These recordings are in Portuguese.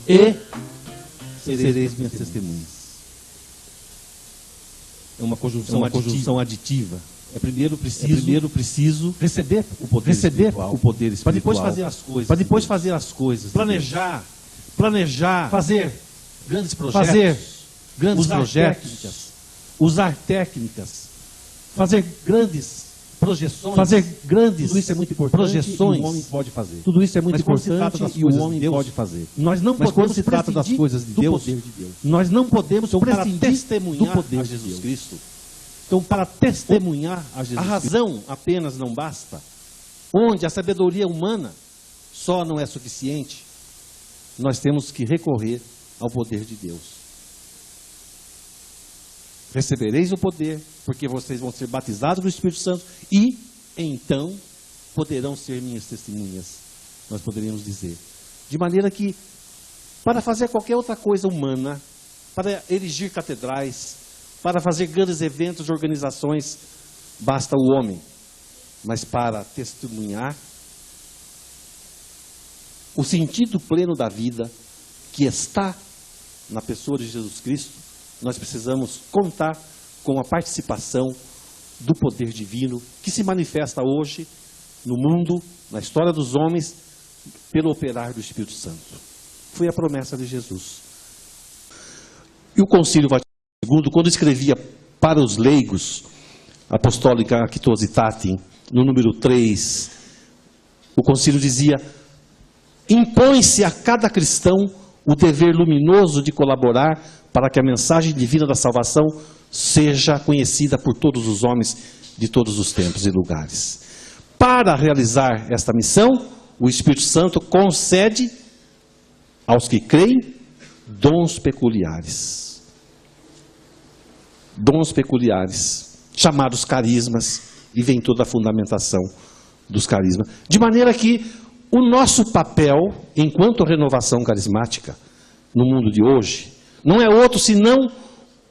E sereis minhas testemunhas. É uma conjunção aditiva. Primeiro preciso receber o poder espiritual, para depois fazer as coisas, planejar, fazer grandes projetos, usar técnicas, fazer grandes projeções, tudo isso é muito importante e o homem pode fazer. Tudo isso é muito importante e o homem pode fazer. Nós não podemos, quando se trata das coisas de Deus, nós não podemos prescindir do poder de Jesus Cristo. Então, para testemunhar a Jesus Cristo, a razão apenas não basta, onde a sabedoria humana só não é suficiente, nós temos que recorrer ao poder de Deus. Recebereis o poder, porque vocês vão ser batizados no Espírito Santo, e então poderão ser minhas testemunhas, nós poderíamos dizer. De maneira que, para fazer qualquer outra coisa humana, para erigir catedrais, para fazer grandes eventos e organizações, basta o homem. Mas para testemunhar o sentido pleno da vida que está na pessoa de Jesus Cristo, nós precisamos contar com a participação do poder divino que se manifesta hoje no mundo, na história dos homens, pelo operar do Espírito Santo. Foi a promessa de Jesus. E o Concílio Vaticano II, quando escrevia para os leigos, Apostolica Actositatem, no número 3, o concílio dizia: impõe-se a cada cristão o dever luminoso de colaborar para que a mensagem divina da salvação seja conhecida por todos os homens de todos os tempos e lugares. Para realizar esta missão, o Espírito Santo concede aos que creem dons peculiares. Dons peculiares, chamados carismas, e vem toda a fundamentação dos carismas. De maneira que o nosso papel, enquanto renovação carismática, no mundo de hoje, não é outro senão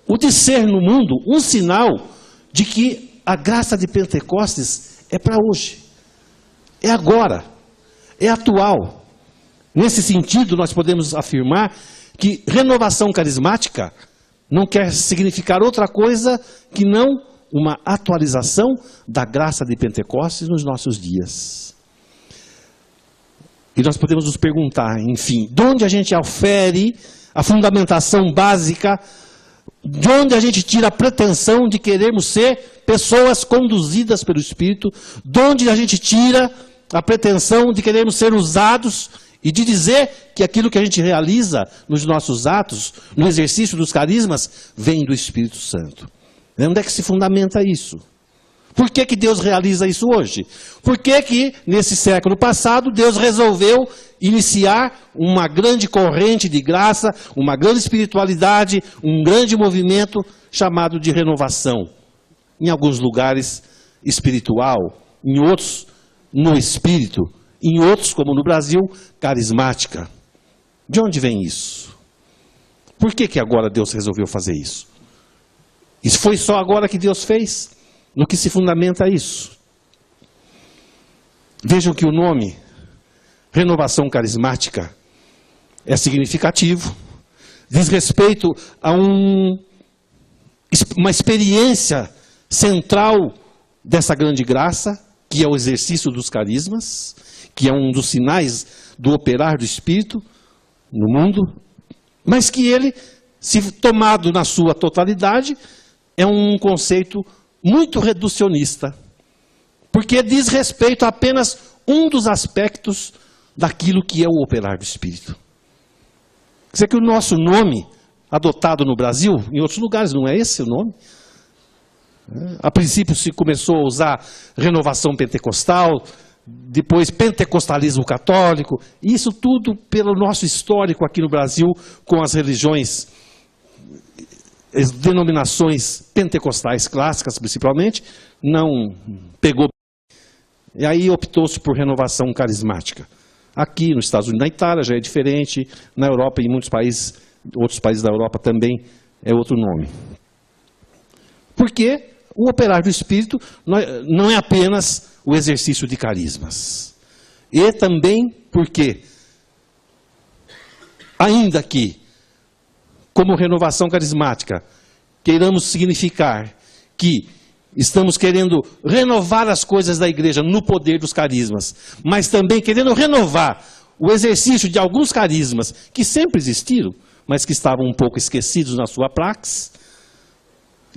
o de ser no mundo um sinal de que a graça de Pentecostes é para hoje, é agora, é atual. Nesse sentido, nós podemos afirmar que renovação carismática não quer significar outra coisa que não uma atualização da graça de Pentecostes nos nossos dias. E nós podemos nos perguntar, enfim, de onde a gente aufere a fundamentação básica, de onde a gente tira a pretensão de querermos ser pessoas conduzidas pelo Espírito, de onde a gente tira a pretensão de querermos ser usados e de dizer que aquilo que a gente realiza nos nossos atos, no exercício dos carismas, vem do Espírito Santo. Onde é que se fundamenta isso? Por que que Deus realiza isso hoje? Por que que, nesse século passado, Deus resolveu iniciar uma grande corrente de graça, uma grande espiritualidade, um grande movimento chamado de renovação? Em alguns lugares, espiritual, em outros, no espírito, em outros, como no Brasil, carismática. De onde vem isso? Por que que agora Deus resolveu fazer isso? Isso foi só agora que Deus fez? No que se fundamenta isso? Vejam que o nome renovação carismática é significativo, diz respeito a uma experiência central dessa grande graça, que é o exercício dos carismas, que é um dos sinais do operar do Espírito no mundo, mas que ele, se tomado na sua totalidade, é um conceito muito reducionista, porque diz respeito a apenas um dos aspectos daquilo que é o operar do Espírito. Quer dizer que o nosso nome, adotado no Brasil, em outros lugares não é esse o nome. A princípio se começou a usar renovação pentecostal, depois pentecostalismo católico, e isso tudo pelo nosso histórico aqui no Brasil com as religiões as denominações pentecostais clássicas, principalmente, não pegou. E aí optou-se por renovação carismática. Aqui nos Estados Unidos, na Itália já é diferente, na Europa e em muitos países, outros países da Europa também é outro nome. Porque o operar do Espírito não é apenas o exercício de carismas. E também porque, ainda que, como renovação carismática, queiramos significar que estamos querendo renovar as coisas da igreja no poder dos carismas, mas também querendo renovar o exercício de alguns carismas que sempre existiram, mas que estavam um pouco esquecidos na sua praxis,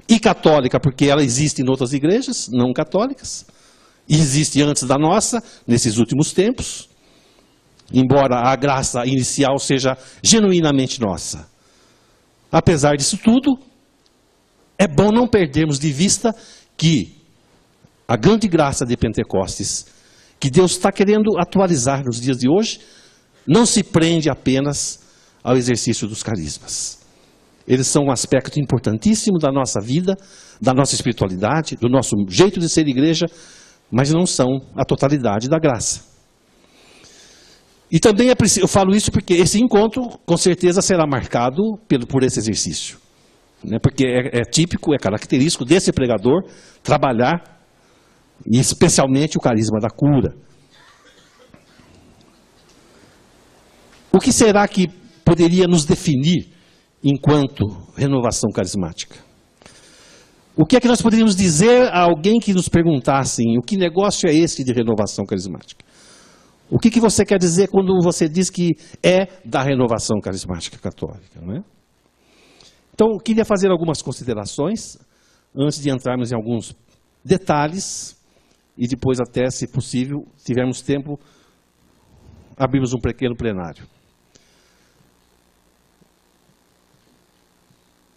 e católica, porque ela existe em outras igrejas não católicas, e existe antes da nossa, nesses últimos tempos, embora a graça inicial seja genuinamente nossa. Apesar disso tudo, é bom não perdermos de vista que a grande graça de Pentecostes, que Deus está querendo atualizar nos dias de hoje, não se prende apenas ao exercício dos carismas. Eles são um aspecto importantíssimo da nossa vida, da nossa espiritualidade, do nosso jeito de ser igreja, mas não são a totalidade da graça. E também é preciso, eu falo isso porque esse encontro com certeza será marcado por esse exercício. Porque é típico, é característico desse pregador trabalhar, e especialmente o carisma da cura. O que será que poderia nos definir enquanto renovação carismática? O que é que nós poderíamos dizer a alguém que nos perguntasse o que negócio é esse de renovação carismática? O que você quer dizer quando você diz que é da renovação carismática católica, não é? Então, eu queria fazer algumas considerações, antes de entrarmos em alguns detalhes, e depois até, se possível, tivermos tempo, abrimos um pequeno plenário.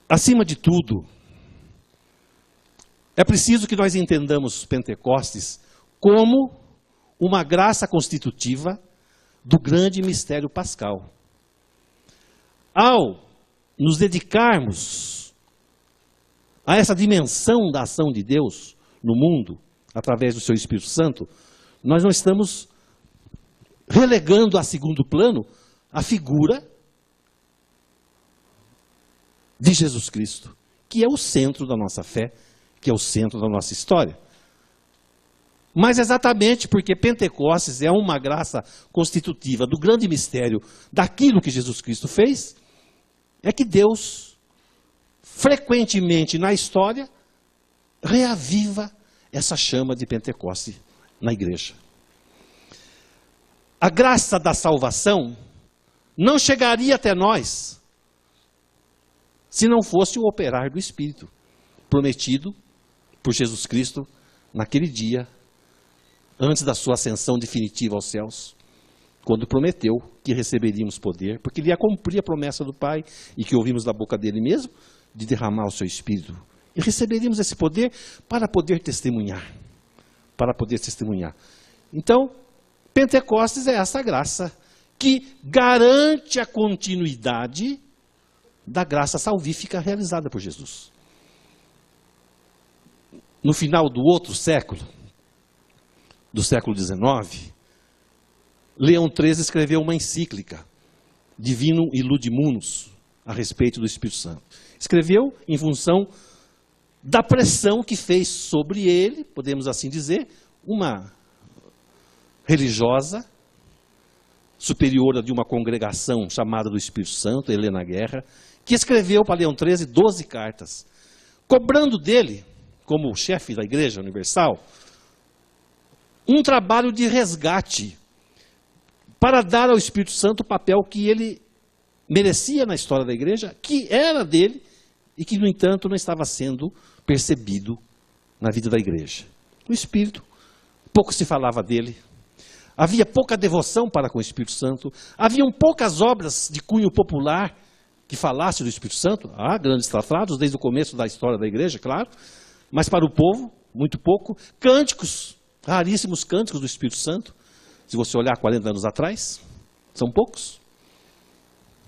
Acima de tudo, é preciso que nós entendamos Pentecostes como uma graça constitutiva do grande mistério pascal. Ao nos dedicarmos a essa dimensão da ação de Deus no mundo, através do seu Espírito Santo, nós não estamos relegando a segundo plano a figura de Jesus Cristo, que é o centro da nossa fé, que é o centro da nossa história. Mas exatamente porque Pentecostes é uma graça constitutiva do grande mistério daquilo que Jesus Cristo fez, é que Deus, frequentemente na história, reaviva essa chama de Pentecostes na igreja. A graça da salvação não chegaria até nós se não fosse o operar do Espírito, prometido por Jesus Cristo naquele dia, antes da sua ascensão definitiva aos céus, quando prometeu que receberíamos poder, porque ele ia cumprir a promessa do Pai, e que ouvimos da boca dele mesmo, de derramar o seu Espírito. E receberíamos esse poder para poder testemunhar. Para poder testemunhar. Então, Pentecostes é essa graça que garante a continuidade da graça salvífica realizada por Jesus. No final do outro século, do século XIX, Leão XIII escreveu uma encíclica, Divinum Illudimunus, a respeito do Espírito Santo. Escreveu em função da pressão que fez sobre ele, podemos assim dizer, uma religiosa superiora de uma congregação chamada do Espírito Santo, Helena Guerra, que escreveu para Leão XIII 12 cartas, cobrando dele, como chefe da Igreja Universal, um trabalho de resgate para dar ao Espírito Santo o papel que ele merecia na história da igreja, que era dele e que, no entanto, não estava sendo percebido na vida da igreja. O Espírito, pouco se falava dele, havia pouca devoção para com o Espírito Santo, haviam poucas obras de cunho popular que falassem do Espírito Santo. Há grandes tratados desde o começo da história da igreja, claro, mas para o povo, muito pouco. Cânticos, raríssimos cânticos do Espírito Santo. Se você olhar 40 anos atrás, são poucos.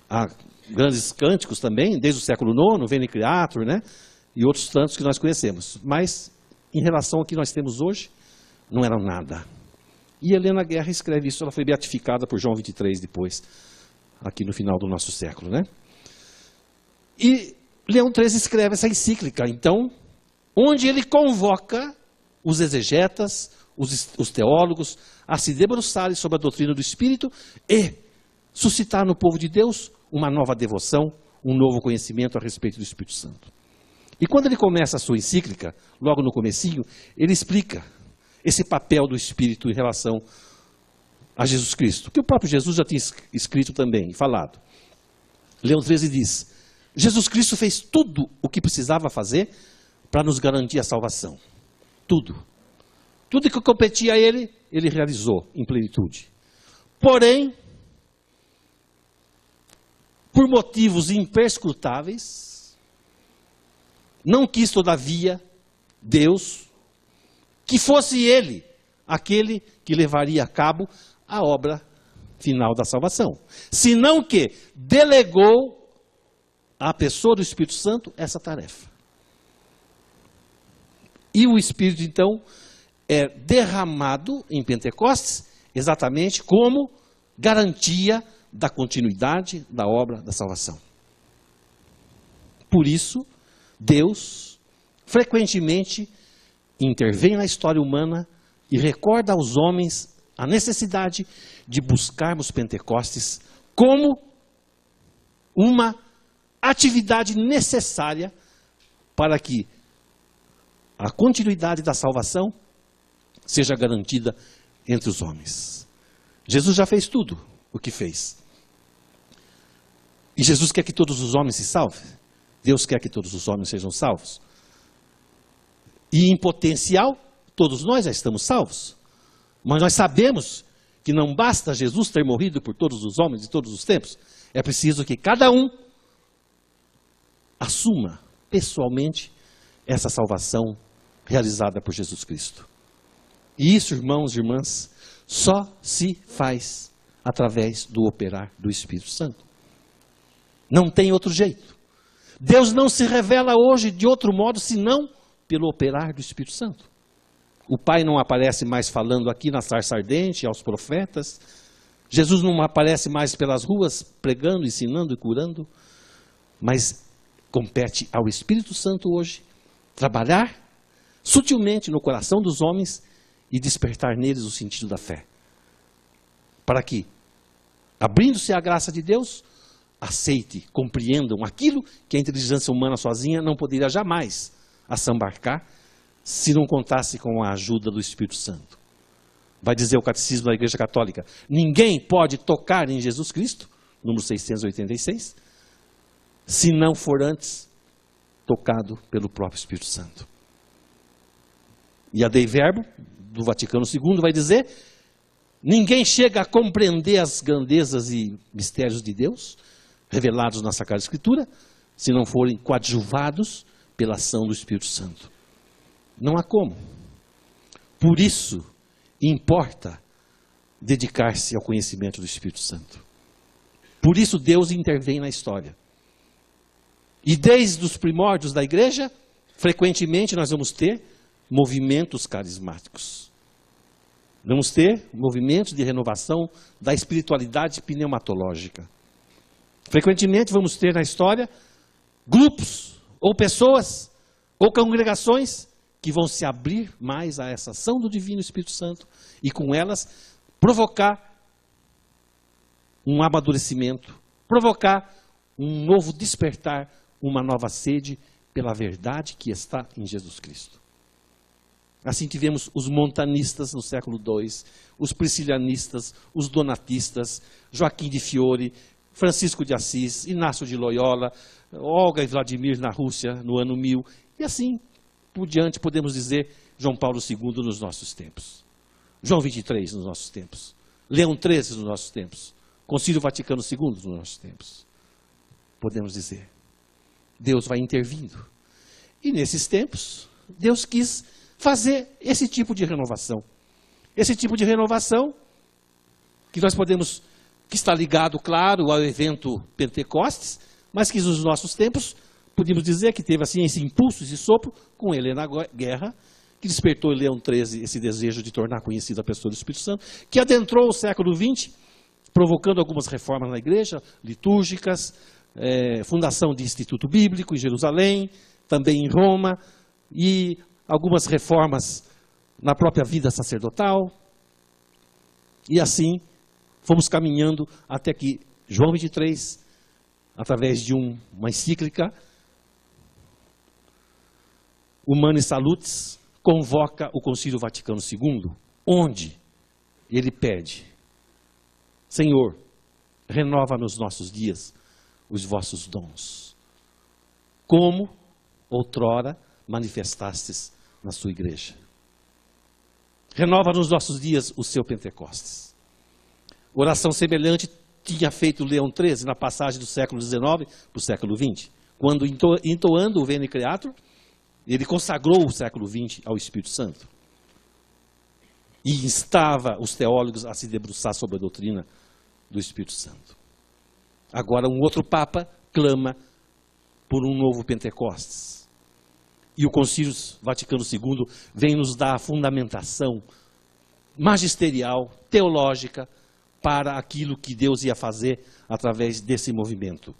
Há grandes cânticos também, desde o século IX, Veni Creator, né? E outros tantos que nós conhecemos. Mas, em relação ao que nós temos hoje, não eram nada. E Helena Guerra escreve isso, ela foi beatificada por João 23 depois, aqui no final do nosso século, né? E Leão XIII escreve essa encíclica, então, onde ele convoca os exegetas, os teólogos, a se debruçarem sobre a doutrina do Espírito e suscitar no povo de Deus uma nova devoção, um novo conhecimento a respeito do Espírito Santo. E quando ele começa a sua encíclica, logo no comecinho, ele explica esse papel do Espírito em relação a Jesus Cristo, que o próprio Jesus já tinha escrito também, falado. Leão XIII diz, Jesus Cristo fez tudo o que precisava fazer para nos garantir a salvação. Tudo. Tudo que competia a ele, ele realizou em plenitude. Porém, por motivos imperscrutáveis, não quis, todavia, Deus, que fosse ele aquele que levaria a cabo a obra final da salvação. Senão que delegou à pessoa do Espírito Santo essa tarefa. E o Espírito, então, é derramado em Pentecostes exatamente como garantia da continuidade da obra da salvação. Por isso, Deus frequentemente intervém na história humana e recorda aos homens a necessidade de buscarmos Pentecostes como uma atividade necessária para que a continuidade da salvação seja garantida entre os homens. Jesus já fez tudo o que fez. E Jesus quer que todos os homens se salvem. Deus quer que todos os homens sejam salvos. E em potencial, todos nós já estamos salvos. Mas nós sabemos que não basta Jesus ter morrido por todos os homens de todos os tempos. É preciso que cada um assuma pessoalmente essa salvação realizada por Jesus Cristo. E isso, irmãos e irmãs, só se faz através do operar do Espírito Santo. Não tem outro jeito. Deus não se revela hoje de outro modo senão pelo operar do Espírito Santo. O Pai não aparece mais falando aqui na sarça ardente aos profetas. Jesus não aparece mais pelas ruas pregando, ensinando e curando. Mas compete ao Espírito Santo hoje trabalhar sutilmente no coração dos homens e despertar neles o sentido da fé. Para que, abrindo-se à graça de Deus, aceite, compreendam aquilo que a inteligência humana sozinha não poderia jamais assambarcar se não contasse com a ajuda do Espírito Santo. Vai dizer o Catecismo da Igreja Católica, ninguém pode tocar em Jesus Cristo, número 686, se não for antes tocado pelo próprio Espírito Santo. E a Dei Verbo, do Vaticano II, vai dizer, ninguém chega a compreender as grandezas e mistérios de Deus, revelados na Sagrada Escritura, se não forem coadjuvados pela ação do Espírito Santo. Não há como. Por isso, importa dedicar-se ao conhecimento do Espírito Santo. Por isso Deus intervém na história. E desde os primórdios da igreja, frequentemente nós vamos ter movimentos carismáticos. Vamos ter movimentos de renovação da espiritualidade pneumatológica. Frequentemente vamos ter na história grupos, ou pessoas, ou congregações que vão se abrir mais a essa ação do Divino Espírito Santo e com elas provocar um amadurecimento, provocar um novo despertar, uma nova sede pela verdade que está em Jesus Cristo. Assim tivemos os montanistas no século II, os priscilianistas, os donatistas, Joaquim de Fiore, Francisco de Assis, Inácio de Loyola, Olga e Vladimir na Rússia no ano 1000, e assim por diante podemos dizer João Paulo II nos nossos tempos, João 23 nos nossos tempos, Leão XIII nos nossos tempos, Concílio Vaticano II nos nossos tempos. Podemos dizer, Deus vai intervindo. E nesses tempos, Deus quis fazer esse tipo de renovação. Esse tipo de renovação que nós podemos que está ligado, claro, ao evento Pentecostes, mas que nos nossos tempos, podíamos dizer que teve assim esse impulso, esse sopro, com Helena Guerra, que despertou em Leão XIII esse desejo de tornar conhecida a pessoa do Espírito Santo, que adentrou o século XX, provocando algumas reformas na igreja, litúrgicas, fundação de Instituto Bíblico em Jerusalém, também em Roma, e algumas reformas na própria vida sacerdotal. E assim, fomos caminhando até que João 23, através de uma encíclica, Humani Salutis, convoca o Concílio Vaticano II, onde ele pede: Senhor, renova nos nossos dias os vossos dons, como outrora manifestastes na sua igreja. Renova nos nossos dias o seu Pentecostes. Oração semelhante tinha feito Leão XIII na passagem do século XIX para o século XX, quando entoando o Veni Creator, ele consagrou o século XX ao Espírito Santo e instava os teólogos a se debruçar sobre a doutrina do Espírito Santo. Agora um outro Papa clama por um novo Pentecostes. E o Concílio Vaticano II vem nos dar a fundamentação magisterial, teológica, para aquilo que Deus ia fazer através desse movimento.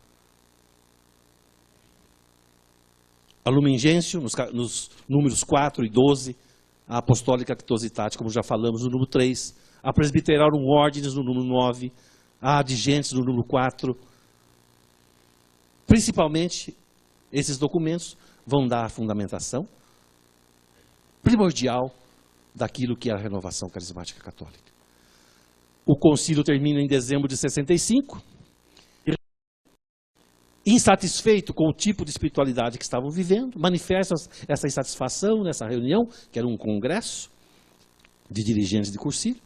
A Lumen Gentium, nos números 4 e 12, a Apostólica Ctositatis, como já falamos, no número 3, a Presbyterorum Ordinis, no número 9, a Ad Gentes, no número 4. Principalmente, esses documentos vão dar a fundamentação primordial daquilo que é a renovação carismática católica. O concílio termina em dezembro de 65. Insatisfeito com o tipo de espiritualidade que estavam vivendo, manifesta essa insatisfação nessa reunião, que era um congresso de dirigentes de cursilho.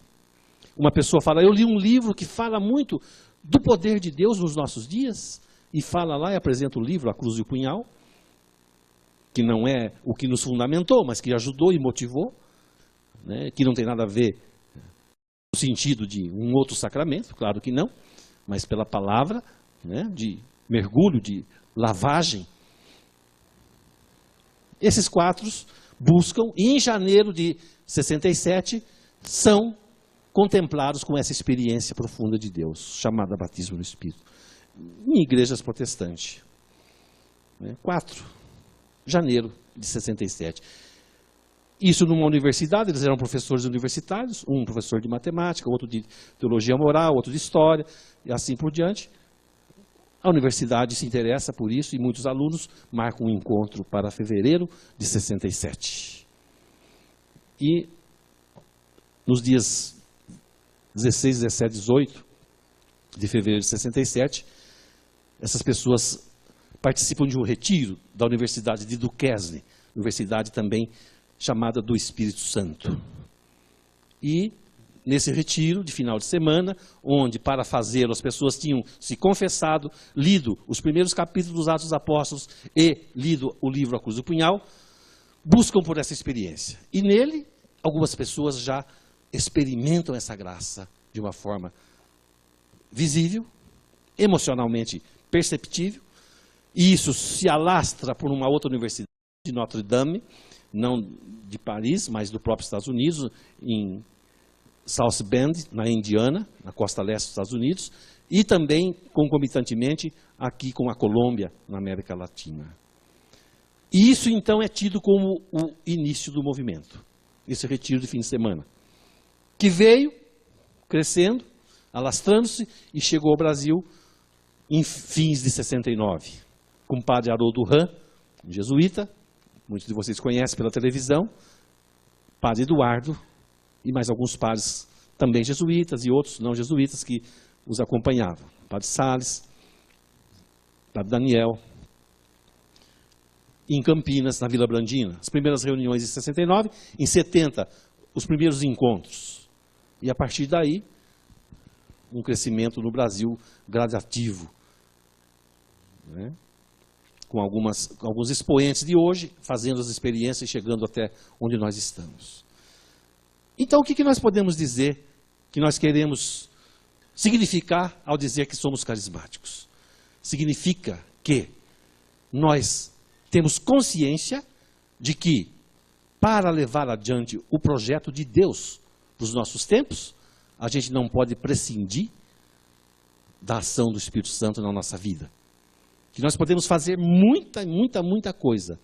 Uma pessoa fala: eu li um livro que fala muito do poder de Deus nos nossos dias, e fala lá e apresenta o livro A Cruz e o Punhal, que não é o que nos fundamentou, mas que ajudou e motivou, né, que não tem nada a ver no sentido de um outro sacramento, claro que não, mas pela palavra, né, de mergulho, de lavagem. Esses quatro buscam, e em janeiro de 67, são contemplados com essa experiência profunda de Deus, chamada batismo no Espírito, em igrejas protestantes. 4 de janeiro de 67. Isso numa universidade, eles eram professores universitários, um professor de matemática, outro de teologia moral, outro de história, e assim por diante. A universidade se interessa por isso e muitos alunos marcam um encontro para fevereiro de 67. E nos dias 16, 17, 18 de fevereiro de 67, essas pessoas participam de um retiro da Universidade de Duquesne, universidade também chamada do Espírito Santo. E nesse retiro de final de semana, onde para fazê-lo as pessoas tinham se confessado, lido os primeiros capítulos dos Atos dos Apóstolos e lido o livro A Cruz do Punhal, buscam por essa experiência. E nele, algumas pessoas já experimentam essa graça de uma forma visível, emocionalmente perceptível, e isso se alastra por uma outra universidade de Notre Dame, não de Paris, mas do próprio Estados Unidos, em South Bend, na Indiana, na costa leste dos Estados Unidos, e também, concomitantemente, aqui com a Colômbia, na América Latina. E isso, então, é tido como o início do movimento, esse retiro de fim de semana, que veio crescendo, alastrando-se e chegou ao Brasil em fins de 69, com o padre Haroldo Hahn, um jesuíta, muitos de vocês conhecem pela televisão, padre Eduardo, e mais alguns padres também jesuítas e outros não jesuítas que os acompanhavam. Padre Salles, Padre Daniel. Em Campinas, na Vila Brandina, as primeiras reuniões em 69, em 70, os primeiros encontros. E a partir daí, um crescimento no Brasil gradativo, né? Com alguns expoentes de hoje, fazendo as experiências e chegando até onde nós estamos. Então, o que nós podemos dizer que nós queremos significar ao dizer que somos carismáticos? Significa que nós temos consciência de que, para levar adiante o projeto de Deus para os nossos tempos, a gente não pode prescindir da ação do Espírito Santo na nossa vida. Que nós podemos fazer muita coisa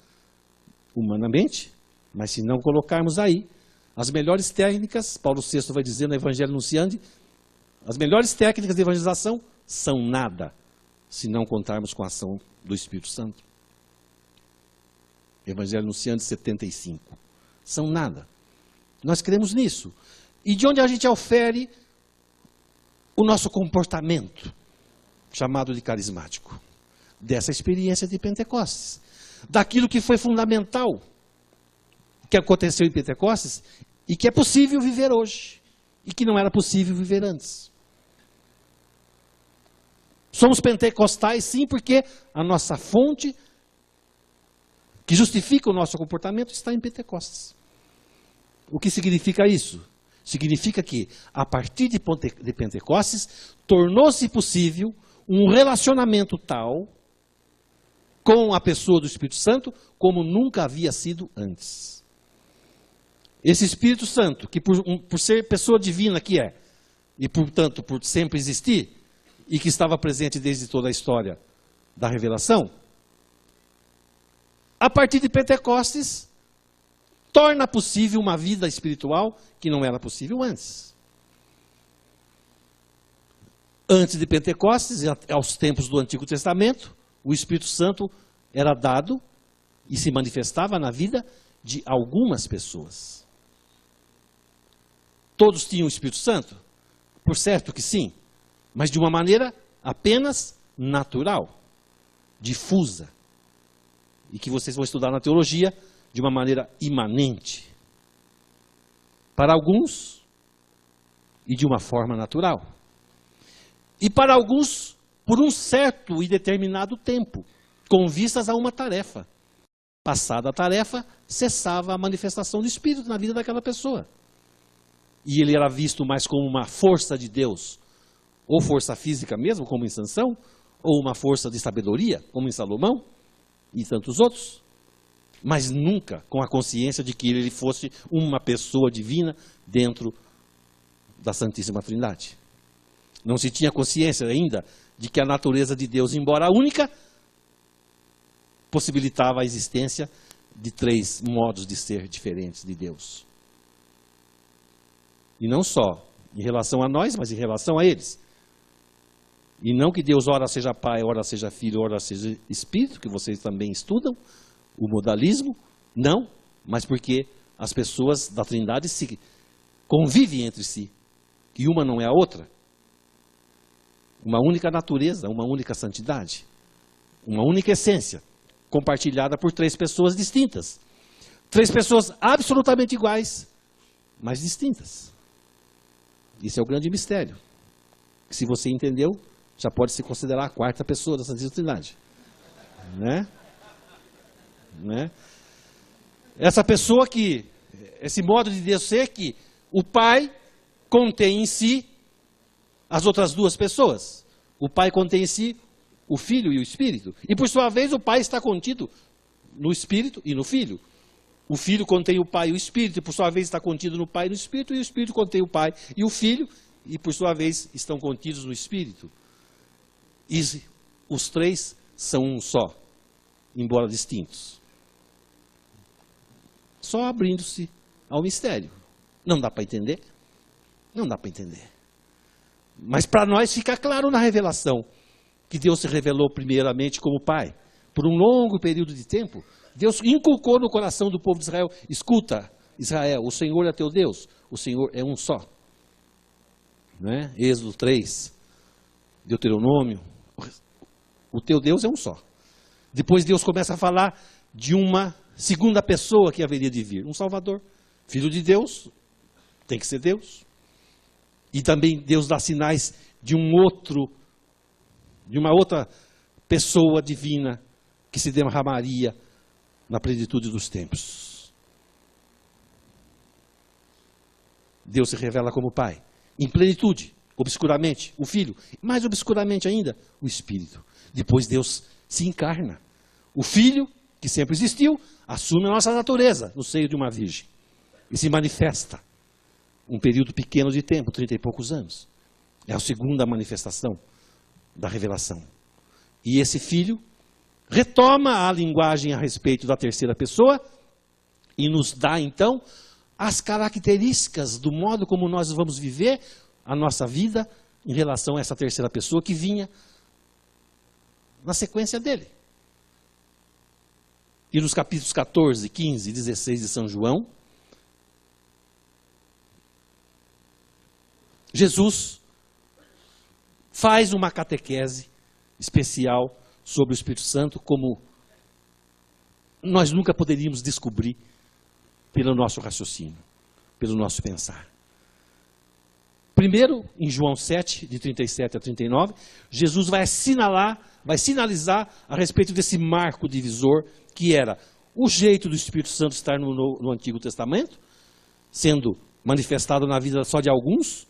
humanamente, mas se não colocarmos aí as melhores técnicas, Paulo VI vai dizer no Evangelho Nunciandi, as melhores técnicas de evangelização são nada, se não contarmos com a ação do Espírito Santo. Evangelho Nunciandi 75. São nada. Nós cremos nisso. E de onde a gente ofere o nosso comportamento, chamado de carismático? Dessa experiência de Pentecostes. Daquilo que foi fundamental, que aconteceu em Pentecostes, e que é possível viver hoje, e que não era possível viver antes. Somos pentecostais, sim, porque a nossa fonte, que justifica o nosso comportamento, está em Pentecostes. O que significa isso? Significa que, a partir de Pentecostes, tornou-se possível um relacionamento tal com a pessoa do Espírito Santo como nunca havia sido antes. Esse Espírito Santo, que por ser pessoa divina que é, e portanto por sempre existir, e que estava presente desde toda a história da revelação, a partir de Pentecostes, torna possível uma vida espiritual que não era possível antes. Antes de Pentecostes, aos tempos do Antigo Testamento, o Espírito Santo era dado e se manifestava na vida de algumas pessoas. Todos tinham o Espírito Santo? Por certo que sim, mas de uma maneira apenas natural, difusa, e que vocês vão estudar na teologia de uma maneira imanente. Para alguns, e de uma forma natural. E para alguns, por um certo e determinado tempo, com vistas a uma tarefa. Passada a tarefa, cessava a manifestação do Espírito na vida daquela pessoa. E ele era visto mais como uma força de Deus, ou força física mesmo, como em Sansão, ou uma força de sabedoria, como em Salomão, e tantos outros, mas nunca com a consciência de que ele fosse uma pessoa divina dentro da Santíssima Trindade. Não se tinha consciência ainda de que a natureza de Deus, embora única, possibilitava a existência de três modos de ser diferentes de Deus. E não só em relação a nós, mas em relação a eles. E não que Deus ora seja Pai, ora seja Filho, ora seja Espírito, que vocês também estudam, o modalismo, não, mas porque as pessoas da Trindade se convivem entre si, e uma não é a outra. Uma única natureza, uma única santidade, uma única essência, compartilhada por três pessoas distintas. Três pessoas absolutamente iguais, mas distintas. Isso é o grande mistério. Se você entendeu, já pode se considerar a quarta pessoa da Santíssima Trindade. Né? Essa pessoa que, esse modo de Deus ser que o Pai contém em si as outras duas pessoas. O Pai contém em si o Filho e o Espírito. E por sua vez o Pai está contido no Espírito e no Filho. O Filho contém o Pai e o Espírito, e por sua vez está contido no Pai e no Espírito, e o Espírito contém o Pai e o Filho, e por sua vez estão contidos no Espírito. E os três são um só, embora distintos. Só abrindo-se ao mistério. Não dá para entender? Não dá para entender. Mas para nós fica claro na revelação que Deus se revelou primeiramente como Pai. Por um longo período de tempo, Deus inculcou no coração do povo de Israel: escuta, Israel, o Senhor é teu Deus, o Senhor é um só. Né? Êxodo 3, Deuteronômio, o teu Deus é um só. Depois Deus começa a falar de uma segunda pessoa que haveria de vir, um Salvador, Filho de Deus, tem que ser Deus. E também Deus dá sinais de uma outra pessoa divina que se derramaria na plenitude dos tempos. Deus se revela como Pai, em plenitude, obscuramente, o Filho, mais obscuramente ainda, o Espírito. Depois Deus se encarna. O Filho, que sempre existiu, assume a nossa natureza no seio de uma virgem e se manifesta. Um período pequeno de tempo, 30 e poucos anos. É a segunda manifestação da revelação. E esse Filho retoma a linguagem a respeito da terceira pessoa e nos dá, então, as características do modo como nós vamos viver a nossa vida em relação a essa terceira pessoa que vinha na sequência dele. E nos capítulos 14, 15 e 16 de São João, Jesus faz uma catequese especial sobre o Espírito Santo, como nós nunca poderíamos descobrir pelo nosso raciocínio, pelo nosso pensar. Primeiro, em João 7, de 37 a 39, Jesus vai sinalizar a respeito desse marco divisor, que era o jeito do Espírito Santo estar no Antigo Testamento, sendo manifestado na vida só de alguns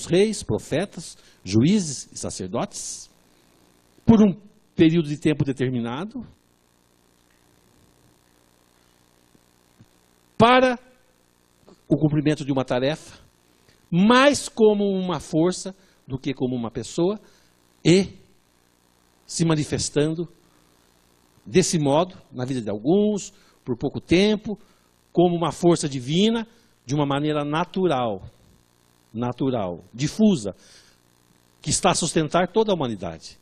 reis, profetas, juízes e sacerdotes, por um período de tempo determinado, para o cumprimento de uma tarefa, mais como uma força do que como uma pessoa, e se manifestando desse modo, na vida de alguns, por pouco tempo, como uma força divina, de uma maneira natural, difusa, que está a sustentar toda a humanidade.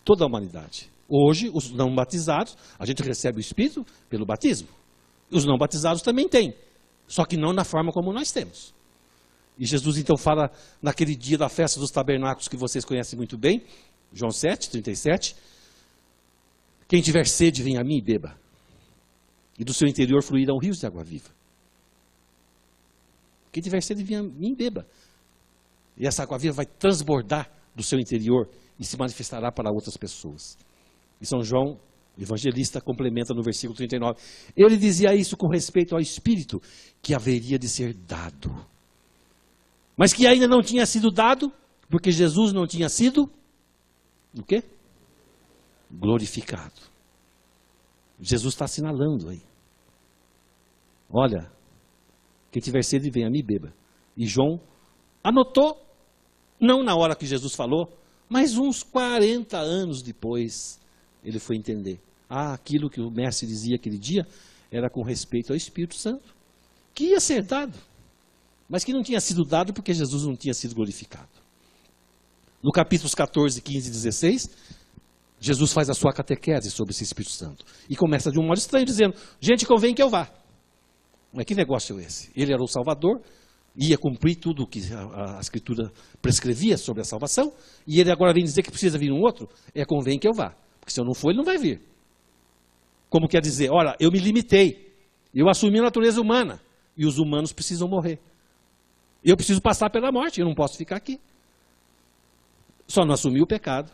Toda a humanidade. Hoje, os não batizados, a gente recebe o Espírito pelo batismo. Os não batizados também têm, só que não na forma como nós temos. E Jesus então fala naquele dia da festa dos tabernáculos que vocês conhecem muito bem, João 7, 37, quem tiver sede, venha a mim e beba, e do seu interior fluirão rios de água viva. Quem tiver sede, venha a mim e beba. E essa água viva vai transbordar do seu interior e se manifestará para outras pessoas. E São João, evangelista, complementa no versículo 39. Ele dizia isso com respeito ao Espírito que haveria de ser dado. Mas que ainda não tinha sido dado, porque Jesus não tinha sido, o quê? Glorificado. Jesus está assinalando aí. Olha, quem tiver sede, venha a mim e beba. E João anotou, não na hora que Jesus falou, mas uns 40 anos depois, ele foi entender. Aquilo que o mestre dizia aquele dia era com respeito ao Espírito Santo, que ia ser dado, mas que não tinha sido dado porque Jesus não tinha sido glorificado. No capítulos 14, 15 e 16, Jesus faz a sua catequese sobre esse Espírito Santo. E começa de um modo estranho, dizendo, gente, convém que eu vá. Mas que negócio é esse? Ele era o Salvador, ia cumprir tudo o que a Escritura prescrevia sobre a salvação, e ele agora vem dizer que precisa vir um outro, convém que eu vá. Porque se eu não for, ele não vai vir. Como quer dizer, olha, eu me limitei, eu assumi a natureza humana, e os humanos precisam morrer. Eu preciso passar pela morte, eu não posso ficar aqui. Só não assumi o pecado.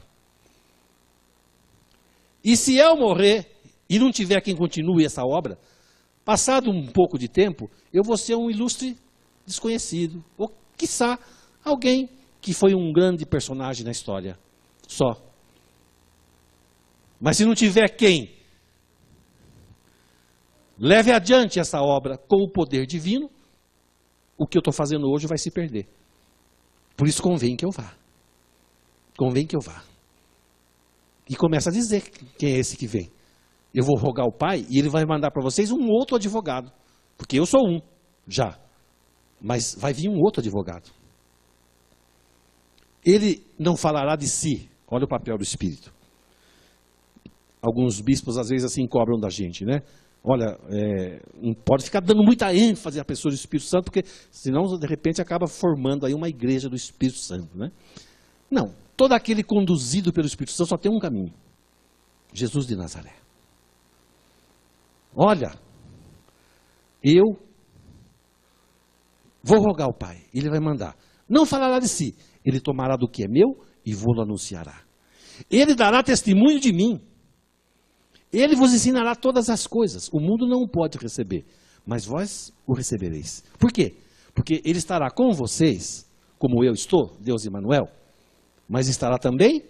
E se eu morrer, e não tiver quem continue essa obra, passado um pouco de tempo, eu vou ser um ilustre desconhecido, ou, quiçá, alguém que foi um grande personagem na história, só. Mas se não tiver quem leve adiante essa obra com o poder divino, o que eu estou fazendo hoje vai se perder. Por isso convém que eu vá. Convém que eu vá. E começa a dizer quem é esse que vem. Eu vou rogar ao Pai e ele vai mandar para vocês um outro advogado. Porque eu sou um, já. Mas vai vir um outro advogado. Ele não falará de si. Olha o papel do Espírito. Alguns bispos às vezes assim cobram da gente, né? Olha, não pode ficar dando muita ênfase à pessoa do Espírito Santo, porque senão de repente acaba formando aí uma igreja do Espírito Santo, né? Não, todo aquele conduzido pelo Espírito Santo só tem um caminho. Jesus de Nazaré. Olha, eu vou rogar ao Pai, ele vai mandar. Não falará de si, ele tomará do que é meu e vou-lo anunciará. Ele dará testemunho de mim. Ele vos ensinará todas as coisas. O mundo não o pode receber, mas vós o recebereis. Por quê? Porque ele estará com vocês como eu estou, Deus Emmanuel, mas estará também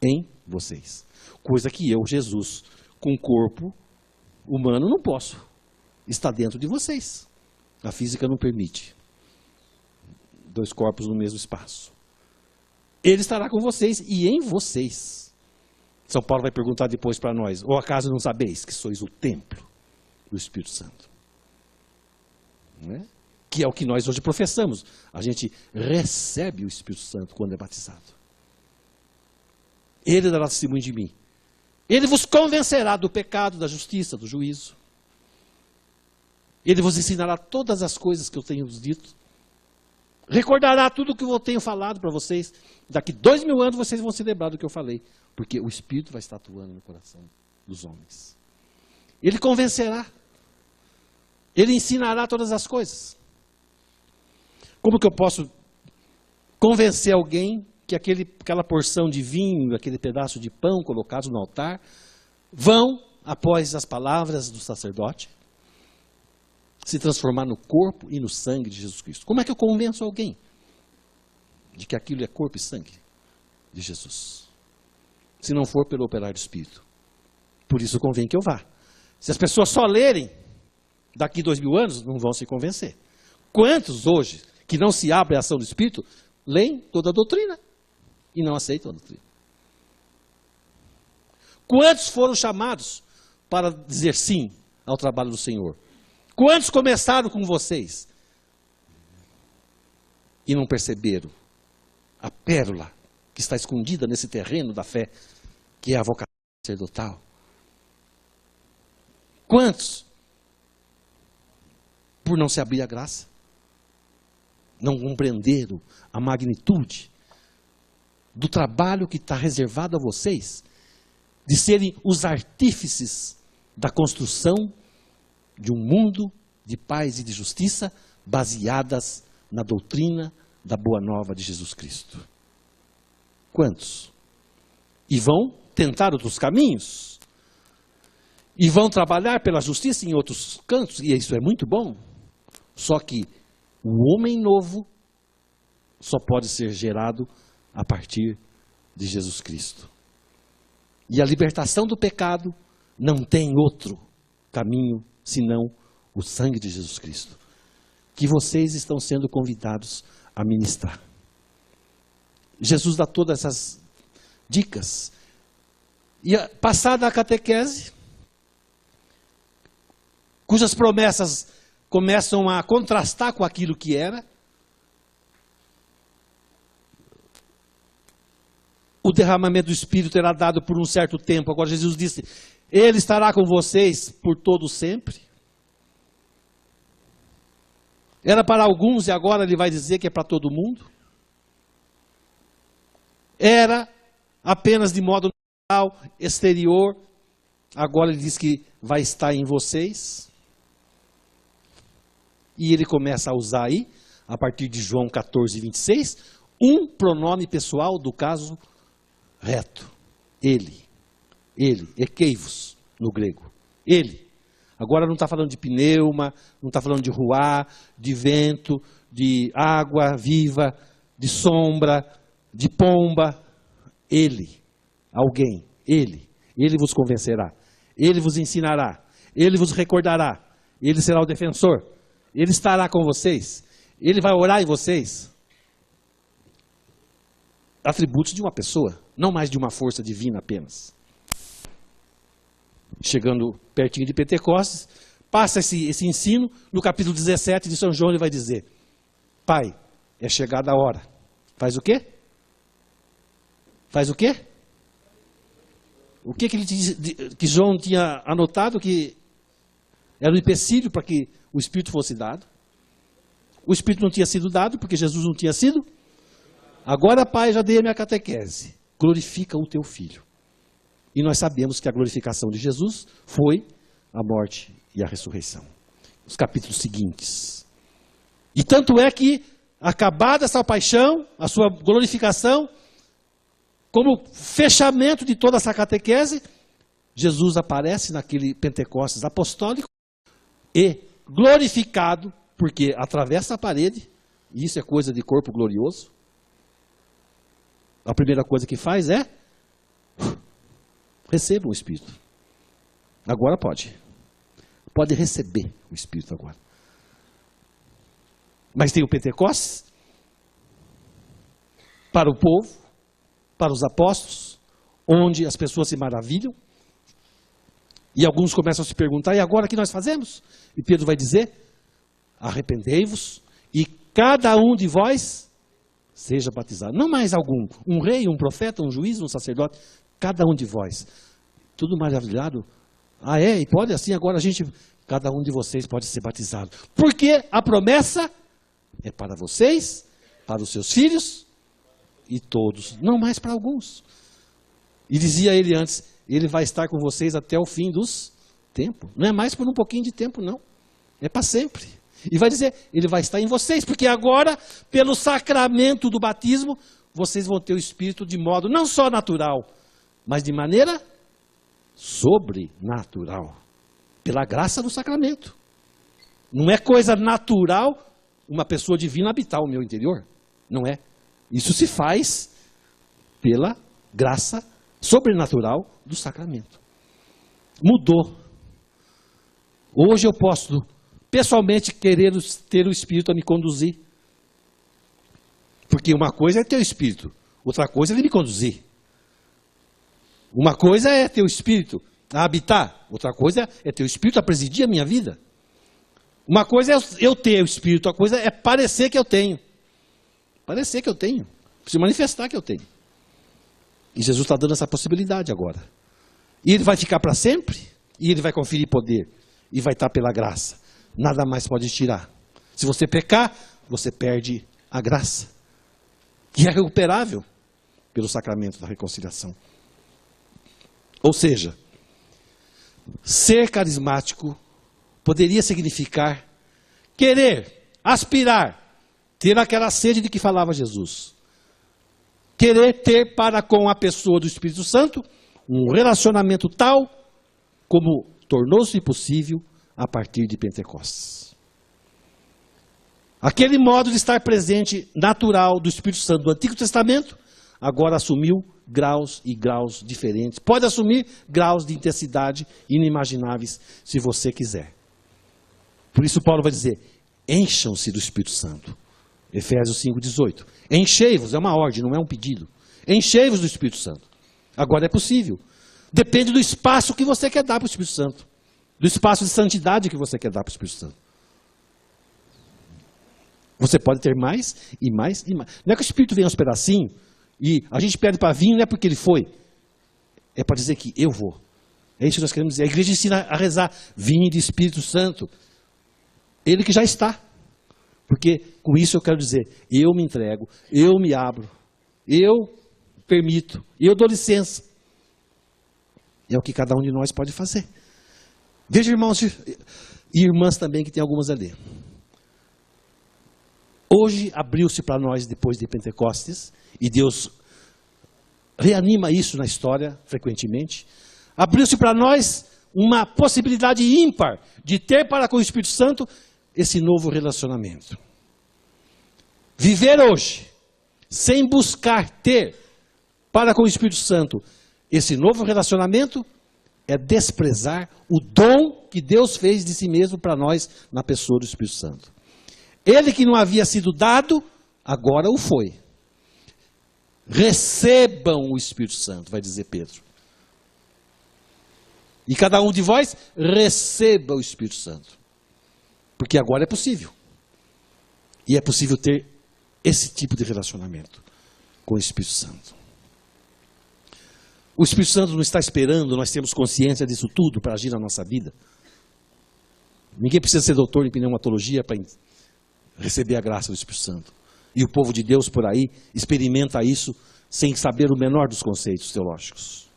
em vocês. Coisa que eu, Jesus, com corpo humano, não posso. Está dentro de vocês. A física não permite. 2 corpos no mesmo espaço. Ele estará com vocês e em vocês. São Paulo vai perguntar depois para nós: ou acaso não sabeis que sois o templo do Espírito Santo? Não é? Que é o que nós hoje professamos. A gente recebe o Espírito Santo quando é batizado. Ele dará testemunho de mim. Ele vos convencerá do pecado, da justiça, do juízo. Ele vos ensinará todas as coisas que eu tenho vos dito. Recordará tudo o que eu tenho falado para vocês. Daqui 2000 anos vocês vão se lembrar do que eu falei. Porque o Espírito vai estar atuando no coração dos homens. Ele convencerá. Ele ensinará todas as coisas. Como que eu posso convencer alguém que aquela porção de vinho, aquele pedaço de pão colocados no altar, vão, após as palavras do sacerdote, se transformar no corpo e no sangue de Jesus Cristo? Como é que eu convenço alguém de que aquilo é corpo e sangue de Jesus? Se não for pelo operar do Espírito. Por isso convém que eu vá. Se as pessoas só lerem, daqui 2000 anos, não vão se convencer. Quantos hoje, que não se abrem à ação do Espírito, leem toda a doutrina e não aceitam a doutrina? Quantos foram chamados para dizer sim ao trabalho do Senhor? Quantos começaram com vocês e não perceberam a pérola que está escondida nesse terreno da fé, que é a vocação sacerdotal? Quantos, por não se abrir à graça, não compreenderam a magnitude do trabalho que está reservado a vocês, de serem os artífices da construção de um mundo de paz e de justiça baseadas na doutrina da Boa Nova de Jesus Cristo? Quantos? E vão tentar outros caminhos? E vão trabalhar pela justiça em outros cantos? E isso é muito bom. Só que o homem novo só pode ser gerado a partir de Jesus Cristo. E a libertação do pecado não tem outro caminho senão o sangue de Jesus Cristo, que vocês estão sendo convidados a ministrar. Jesus dá todas essas dicas. E passada a catequese, cujas promessas começam a contrastar com aquilo que era, o derramamento do Espírito era dado por um certo tempo. Agora Jesus disse: Ele estará com vocês por todo sempre. Era para alguns e agora Ele vai dizer que é para todo mundo. Era apenas de modo natural, exterior. Agora Ele diz que vai estar em vocês. E Ele começa a usar aí, a partir de João 14, 26, um pronome pessoal do caso reto. Ele, ekeivos no grego. Ele. Agora não está falando de pneuma, não está falando de ruá, de vento, de água viva, de sombra, de pomba. Ele, alguém, ele vos convencerá, ele vos ensinará, ele vos recordará, ele será o defensor, ele estará com vocês, ele vai orar em vocês. Atributos de uma pessoa, não mais de uma força divina apenas. Chegando pertinho de Pentecostes, passa esse ensino, no capítulo 17 de São João ele vai dizer: Pai, é chegada a hora. Faz o quê? Faz o quê? O que ele diz, que João tinha anotado que era um empecilho para que o Espírito fosse dado? O Espírito não tinha sido dado porque Jesus não tinha sido. Agora, Pai, já dei a minha catequese. Glorifica o teu Filho. E nós sabemos que a glorificação de Jesus foi a morte e a ressurreição. Os capítulos seguintes. E tanto é que, acabada essa paixão, a sua glorificação, como fechamento de toda essa catequese, Jesus aparece naquele Pentecostes apostólico e glorificado, porque atravessa a parede, e isso é coisa de corpo glorioso, a primeira coisa que faz é receba o Espírito. Agora pode. Pode receber o Espírito agora. Mas tem o Pentecostes para o povo, para os apóstolos, onde as pessoas se maravilham. E alguns começam a se perguntar, e agora o que nós fazemos? E Pedro vai dizer, arrependei-vos e cada um de vós seja batizado. Não mais algum, um rei, um profeta, um juiz, um sacerdote, cada um de vós. Tudo maravilhado. Ah, é? E pode assim agora cada um de vocês pode ser batizado. Porque a promessa é para vocês, para os seus filhos e todos, não mais para alguns. E dizia ele antes, ele vai estar com vocês até o fim dos tempos. Não é mais por um pouquinho de tempo, não. É para sempre. E vai dizer, ele vai estar em vocês, porque agora, pelo sacramento do batismo, vocês vão ter o Espírito de modo não só natural, mas de maneira sobrenatural. Pela graça do sacramento. Não é coisa natural uma pessoa divina habitar o meu interior. Não é. Isso se faz pela graça sobrenatural do sacramento. Mudou. Hoje eu posso, pessoalmente, querer ter o Espírito a me conduzir. Porque uma coisa é ter o Espírito, outra coisa é ele me conduzir. Uma coisa é ter o Espírito a habitar, outra coisa é ter o Espírito a presidir a minha vida. Uma coisa é eu ter o Espírito, outra coisa é parecer que eu tenho. Parecer que eu tenho. Preciso manifestar que eu tenho. E Jesus está dando essa possibilidade agora. E ele vai ficar para sempre, e ele vai conferir poder, e vai estar pela graça. Nada mais pode tirar. Se você pecar, você perde a graça, que é recuperável pelo sacramento da reconciliação. Ou seja, ser carismático poderia significar querer, aspirar, ter aquela sede de que falava Jesus. Querer ter para com a pessoa do Espírito Santo um relacionamento tal como tornou-se possível a partir de Pentecostes. Aquele modo de estar presente natural do Espírito Santo do Antigo Testamento agora assumiu graus e graus diferentes. Pode assumir graus de intensidade inimagináveis se você quiser. Por isso Paulo vai dizer, encham-se do Espírito Santo. Efésios 5,18. Enchei-vos, é uma ordem, não é um pedido. Enchei-vos do Espírito Santo. Agora é possível. Depende do espaço que você quer dar para o Espírito Santo. Do espaço de santidade que você quer dar para o Espírito Santo. Você pode ter mais e mais e mais. Não é que o Espírito vem aos pedacinhos e a gente pede para vir, não é porque ele foi. É para dizer que eu vou. É isso que nós queremos dizer. A igreja ensina a rezar. Vinde Espírito Santo. Ele que já está. Porque com isso eu quero dizer, eu me entrego, eu me abro, eu permito, eu dou licença. É o que cada um de nós pode fazer. Veja, irmãos e irmãs também, que tem algumas ali. Hoje abriu-se para nós, depois de Pentecostes, e Deus reanima isso na história frequentemente, abriu-se para nós uma possibilidade ímpar de ter para com o Espírito Santo esse novo relacionamento. Viver hoje, sem buscar ter para com o Espírito Santo esse novo relacionamento, é desprezar o dom que Deus fez de si mesmo para nós na pessoa do Espírito Santo. Ele que não havia sido dado, agora o foi. Recebam o Espírito Santo, vai dizer Pedro. E cada um de vós receba o Espírito Santo. Porque agora é possível. E é possível ter esse tipo de relacionamento com o Espírito Santo. O Espírito Santo não está esperando nós termos consciência disso tudo para agir na nossa vida. Ninguém precisa ser doutor em pneumatologia para receber a graça do Espírito Santo. E o povo de Deus por aí experimenta isso sem saber o menor dos conceitos teológicos.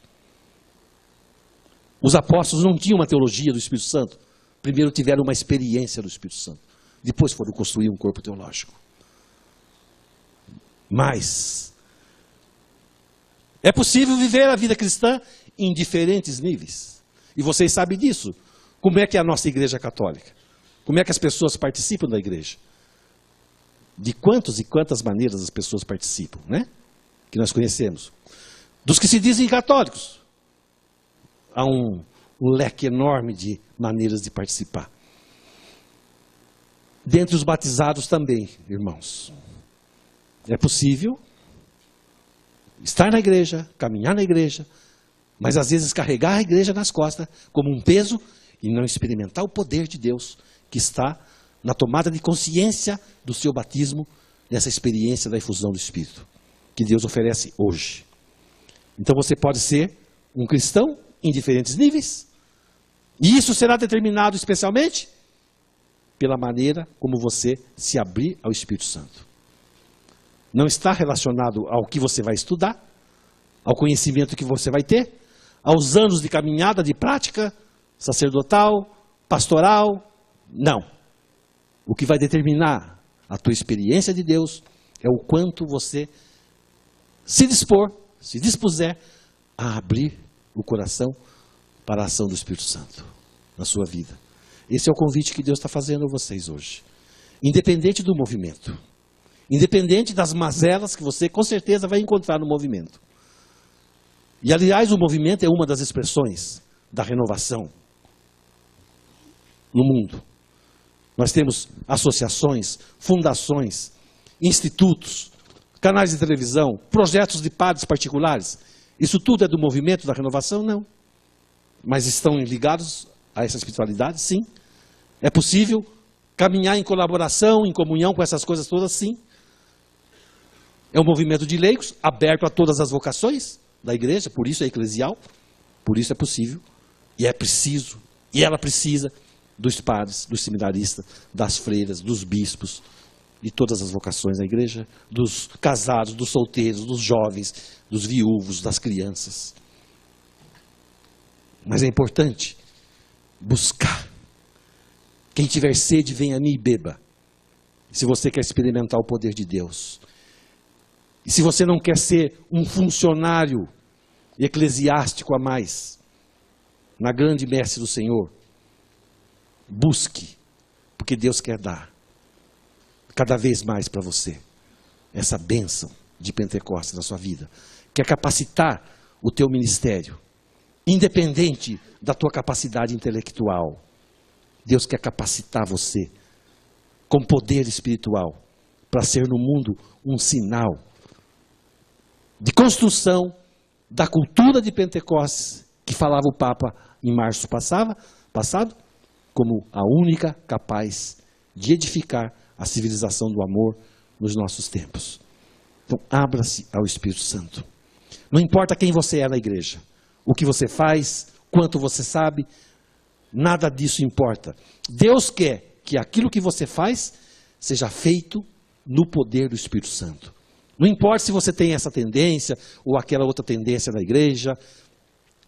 Os apóstolos não tinham uma teologia do Espírito Santo. Primeiro tiveram uma experiência do Espírito Santo. Depois foram construir um corpo teológico. Mas é possível viver a vida cristã em diferentes níveis. E vocês sabem disso. Como é que é a nossa igreja católica? Como é que as pessoas participam da igreja? de quantas e quantas maneiras as pessoas participam, né? Que nós conhecemos. Dos que se dizem católicos, há um leque enorme de maneiras de participar. Dentre os batizados também, irmãos. É possível estar na igreja, caminhar na igreja, mas às vezes carregar a igreja nas costas como um peso e não experimentar o poder de Deus que está na tomada de consciência do seu batismo, nessa experiência da efusão do Espírito, que Deus oferece hoje. Então você pode ser um cristão em diferentes níveis, e isso será determinado especialmente pela maneira como você se abrir ao Espírito Santo. Não está relacionado ao que você vai estudar, ao conhecimento que você vai ter, aos anos de caminhada, de prática sacerdotal, pastoral, não. O que vai determinar a tua experiência de Deus é o quanto você se dispuser a abrir o coração para a ação do Espírito Santo na sua vida. Esse é o convite que Deus está fazendo a vocês hoje. Independente do movimento. Independente das mazelas que você com certeza vai encontrar no movimento. E aliás, o movimento é uma das expressões da renovação no mundo. Nós temos associações, fundações, institutos, canais de televisão, projetos de padres particulares. Isso tudo é do movimento da renovação? Não. Mas estão ligados a essa espiritualidade? Sim. É possível caminhar em colaboração, em comunhão com essas coisas todas? Sim. É um movimento de leigos, aberto a todas as vocações da igreja, por isso é eclesial, por isso é possível, e é preciso, e ela precisa dos padres, dos seminaristas, das freiras, dos bispos, de todas as vocações da igreja, dos casados, dos solteiros, dos jovens, dos viúvos, das crianças. Mas é importante buscar. Quem tiver sede, venha a mim e beba. Se você quer experimentar o poder de Deus. E se você não quer ser um funcionário eclesiástico a mais, na grande messe do Senhor, busque, porque Deus quer dar cada vez mais para você essa bênção de Pentecostes na sua vida. Quer capacitar o teu ministério, independente da tua capacidade intelectual. Deus quer capacitar você com poder espiritual para ser no mundo um sinal de construção da cultura de Pentecostes que falava o Papa em março passado, como a única capaz de edificar a civilização do amor nos nossos tempos. Então, abra-se ao Espírito Santo. Não importa quem você é na igreja, o que você faz, quanto você sabe, nada disso importa. Deus quer que aquilo que você faz seja feito no poder do Espírito Santo. Não importa se você tem essa tendência ou aquela outra tendência da igreja,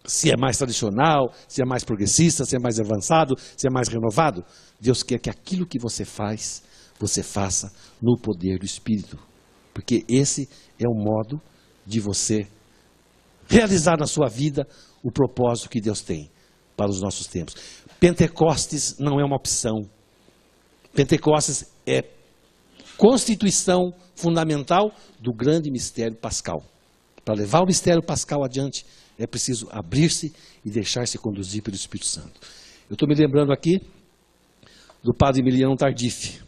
se é mais tradicional, se é mais progressista, se é mais avançado, se é mais renovado. Deus quer que aquilo que você faz, você faça no poder do Espírito. Porque esse é o modo de você realizar na sua vida o propósito que Deus tem para os nossos tempos. Pentecostes não é uma opção. Pentecostes é constituição fundamental do grande mistério pascal. Para levar o mistério pascal adiante, é preciso abrir-se e deixar-se conduzir pelo Espírito Santo. Eu estou me lembrando aqui do padre Emiliano Tardif,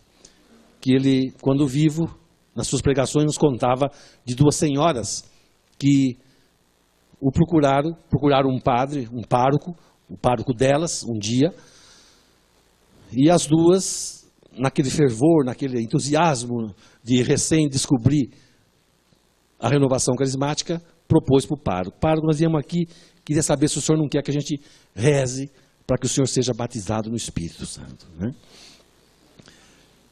que ele, quando vivo, nas suas pregações, nos contava de duas senhoras que o procuraram um padre, um pároco, o pároco delas, um dia, e as duas, naquele fervor, naquele entusiasmo de recém-descobrir a renovação carismática, propôs para o pároco: pároco, nós viemos aqui, queria saber se o senhor não quer que a gente reze para que o senhor seja batizado no Espírito Santo, né?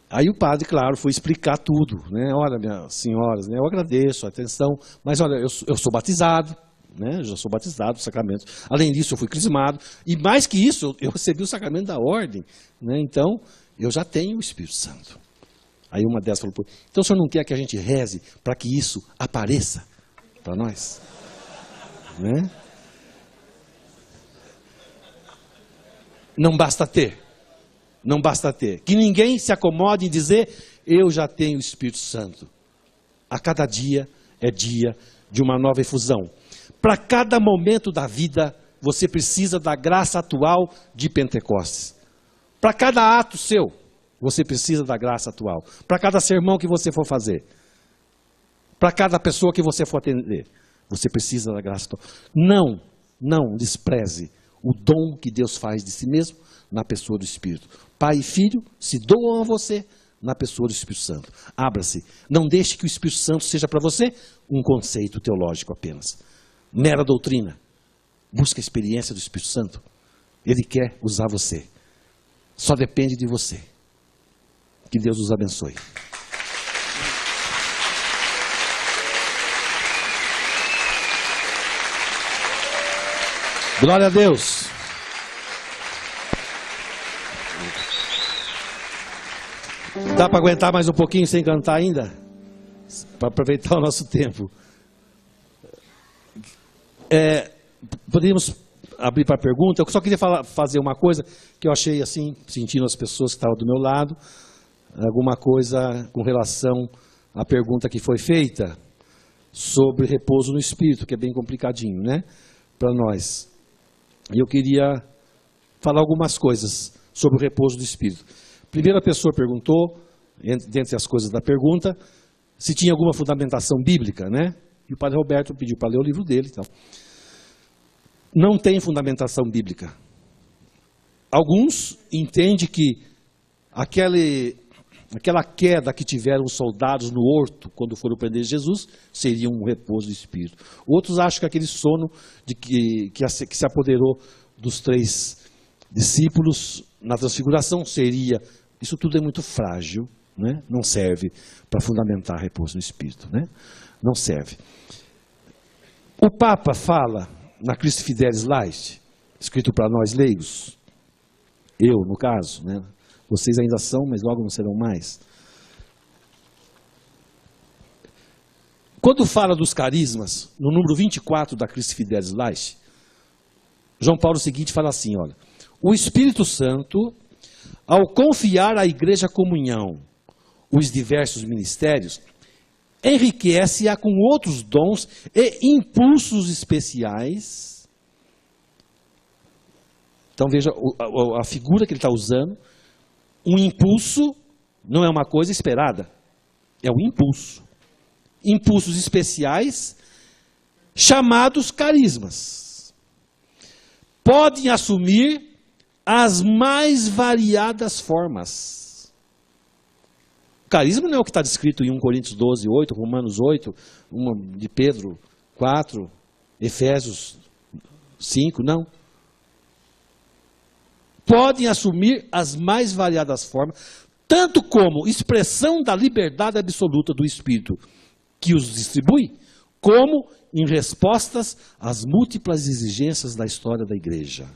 Aí o padre, claro, foi explicar tudo, né? Olha, minhas senhoras, né, eu agradeço a atenção, mas olha, eu sou batizado, né? Eu já sou batizado no sacramento. Além disso, eu fui crismado, e mais que isso, eu recebi o sacramento da ordem, né? Então, eu já tenho o Espírito Santo. Aí uma dessas falou: então o senhor não quer que a gente reze para que isso apareça para nós? Né? Não basta ter. não basta ter. Que ninguém se acomode em dizer, eu já tenho o Espírito Santo. A cada dia é dia de uma nova efusão. Para cada momento da vida, você precisa da graça atual de Pentecostes. Para cada ato seu, você precisa da graça atual. Para cada sermão que você for fazer. Para cada pessoa que você for atender. Você precisa da graça atual. Não despreze o dom que Deus faz de si mesmo na pessoa do Espírito. Pai e Filho se doam a você na pessoa do Espírito Santo. Abra-se. Não deixe que o Espírito Santo seja para você um conceito teológico apenas. Mera doutrina. Busque a experiência do Espírito Santo. Ele quer usar você. Só depende de você. Que Deus os abençoe. Glória a Deus. Dá para aguentar mais um pouquinho sem cantar ainda? Para aproveitar o nosso tempo. Poderíamos abrir para pergunta. Eu só queria fazer uma coisa que eu achei assim, sentindo as pessoas que estavam do meu lado, alguma coisa com relação à pergunta que foi feita sobre repouso no Espírito, que é bem complicadinho, né? Para nós. E eu queria falar algumas coisas sobre o repouso do Espírito. Primeira pessoa perguntou, dentre as coisas da pergunta, se tinha alguma fundamentação bíblica, né? E o padre Roberto pediu para ler o livro dele. Então. Não tem fundamentação bíblica. Alguns entendem que aquela queda que tiveram os soldados no horto, quando foram prender Jesus, seria um repouso do Espírito. Outros acham que aquele sono que se apoderou dos 3 discípulos na transfiguração seria... Isso tudo é muito frágil, né? Não serve para fundamentar repouso no Espírito. Né? Não serve. O Papa fala na Christi Fidelis Laici, escrito para nós leigos, eu no caso, né? Vocês ainda são, mas logo não serão mais. Quando fala dos carismas, no número 24 da Christi Fidelis Laici, João Paulo II fala assim, olha, o Espírito Santo, ao confiar à Igreja a comunhão, os diversos ministérios, enriquece-a com outros dons e impulsos especiais. Então veja a figura que ele está usando. Um impulso não é uma coisa esperada, é um impulso. Impulsos especiais chamados carismas. Podem assumir as mais variadas formas. O carisma não é o que está descrito em 1 Coríntios 12, 8, Romanos 8, uma de Pedro 4, Efésios 5, não. Podem assumir as mais variadas formas, tanto como expressão da liberdade absoluta do Espírito que os distribui, como em respostas às múltiplas exigências da história da Igreja.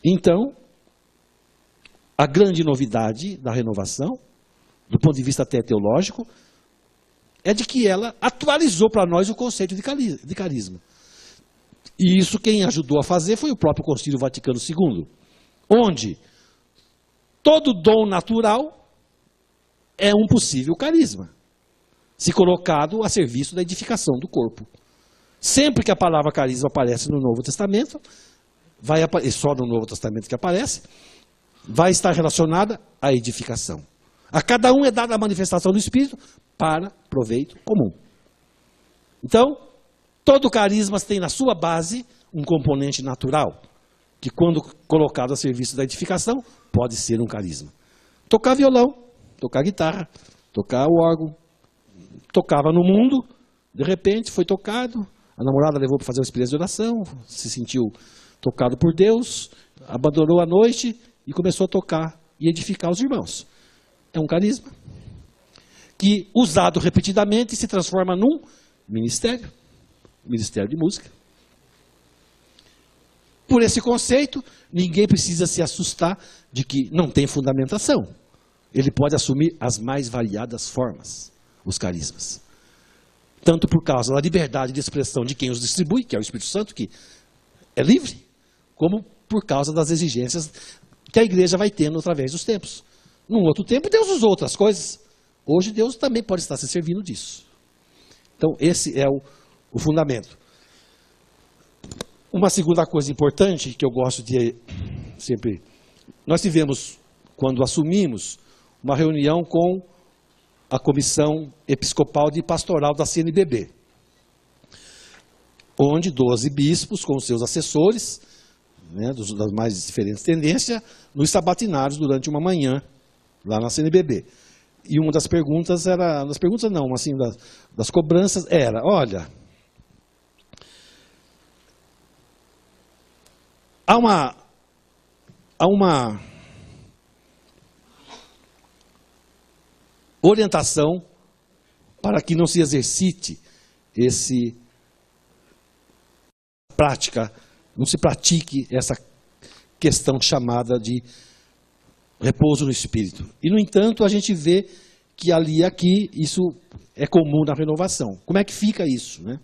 Então, a grande novidade da renovação, do ponto de vista até teológico, é de que ela atualizou para nós o conceito de carisma. E isso quem ajudou a fazer foi o próprio Concílio Vaticano II, onde todo dom natural é um possível carisma, se colocado a serviço da edificação do corpo. Sempre que a palavra carisma aparece no Novo Testamento, e só no Novo Testamento que aparece, vai estar relacionada à edificação. A cada um é dada a manifestação do Espírito para proveito comum. Então, todo carisma tem na sua base um componente natural, que quando colocado a serviço da edificação, pode ser um carisma. Tocar violão, tocar guitarra, tocar o órgão. Tocava no mundo, de repente foi tocado, a namorada levou para fazer uma experiência de oração, se sentiu tocado por Deus, abandonou a noite e começou a tocar e edificar os irmãos. É um carisma que, usado repetidamente, se transforma num ministério de música. Por esse conceito, ninguém precisa se assustar de que não tem fundamentação. Ele pode assumir as mais variadas formas, os carismas. Tanto por causa da liberdade de expressão de quem os distribui, que é o Espírito Santo, que é livre, como por causa das exigências que a igreja vai tendo através dos tempos. Num outro tempo, Deus usou outras coisas. Hoje, Deus também pode estar se servindo disso. Então, esse é o fundamento. Uma segunda coisa importante que eu gosto de sempre... Nós tivemos, quando assumimos, uma reunião com a Comissão Episcopal de Pastoral da CNBB, onde 12 bispos, com seus assessores, né, das mais diferentes tendências, nos sabatinários durante uma manhã, lá na CNBB. E uma das perguntas era, das cobranças era, olha, há uma orientação para que não se exercite não se pratique essa questão chamada de repouso no Espírito. E, no entanto, a gente vê que ali e aqui isso é comum na renovação. Como é que fica isso, né?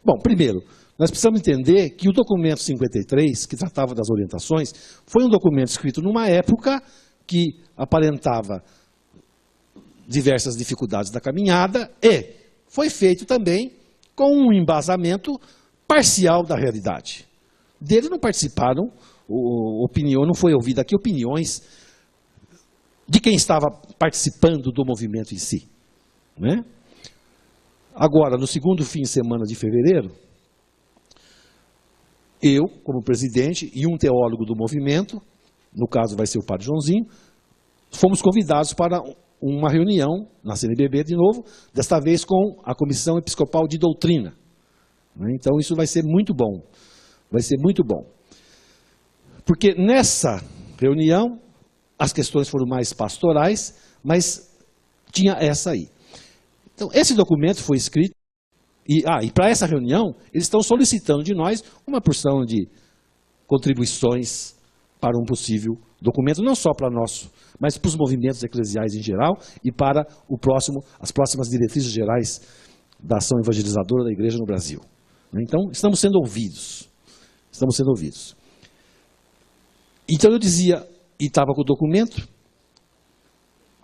Bom, primeiro, nós precisamos entender que o documento 53, que tratava das orientações, foi um documento escrito numa época que aparentava diversas dificuldades da caminhada e foi feito também com um embasamento parcial da realidade. Dele não participaram, não foi ouvida aqui opiniões de quem estava participando do movimento em si, né? Agora, no segundo fim de semana de fevereiro, eu, como presidente, e um teólogo do movimento, no caso vai ser o padre Joãozinho, fomos convidados para uma reunião na CNBB de novo, desta vez com a Comissão Episcopal de Doutrina. Então isso vai ser muito bom, vai ser muito bom. Porque nessa reunião, as questões foram mais pastorais, mas tinha essa aí. Então esse documento foi escrito, e para essa reunião, eles estão solicitando de nós uma porção de contribuições para um possível documento, não só para nós, mas para os movimentos eclesiais em geral e para as próximas diretrizes gerais da ação evangelizadora da igreja no Brasil. Então, estamos sendo ouvidos. Estamos sendo ouvidos. Então, eu dizia, e estava com o documento,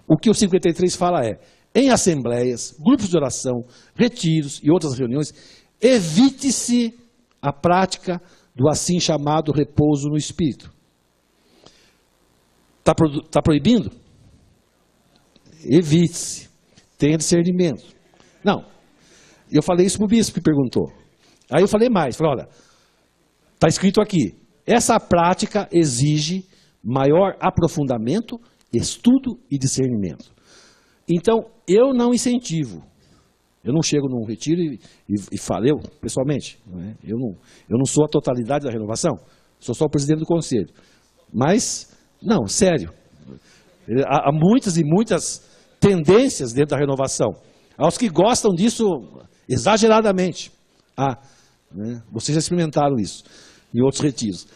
o que o 53 fala é, em assembleias, grupos de oração, retiros e outras reuniões, evite-se a prática do assim chamado repouso no Espírito. Está proibindo? Evite-se. Tenha discernimento. Não. Eu falei isso para o bispo que perguntou. Aí eu falei mais. Falei, olha, está escrito aqui. Essa prática exige maior aprofundamento, estudo e discernimento. Então, eu não incentivo. Eu não chego num retiro e falo, eu, pessoalmente, né? Eu não sou a totalidade da renovação. Sou só o presidente do conselho. Mas... não, sério. Há muitas e muitas tendências dentro da renovação. Aos que gostam disso exageradamente. Né? Vocês já experimentaram isso em outros retiros.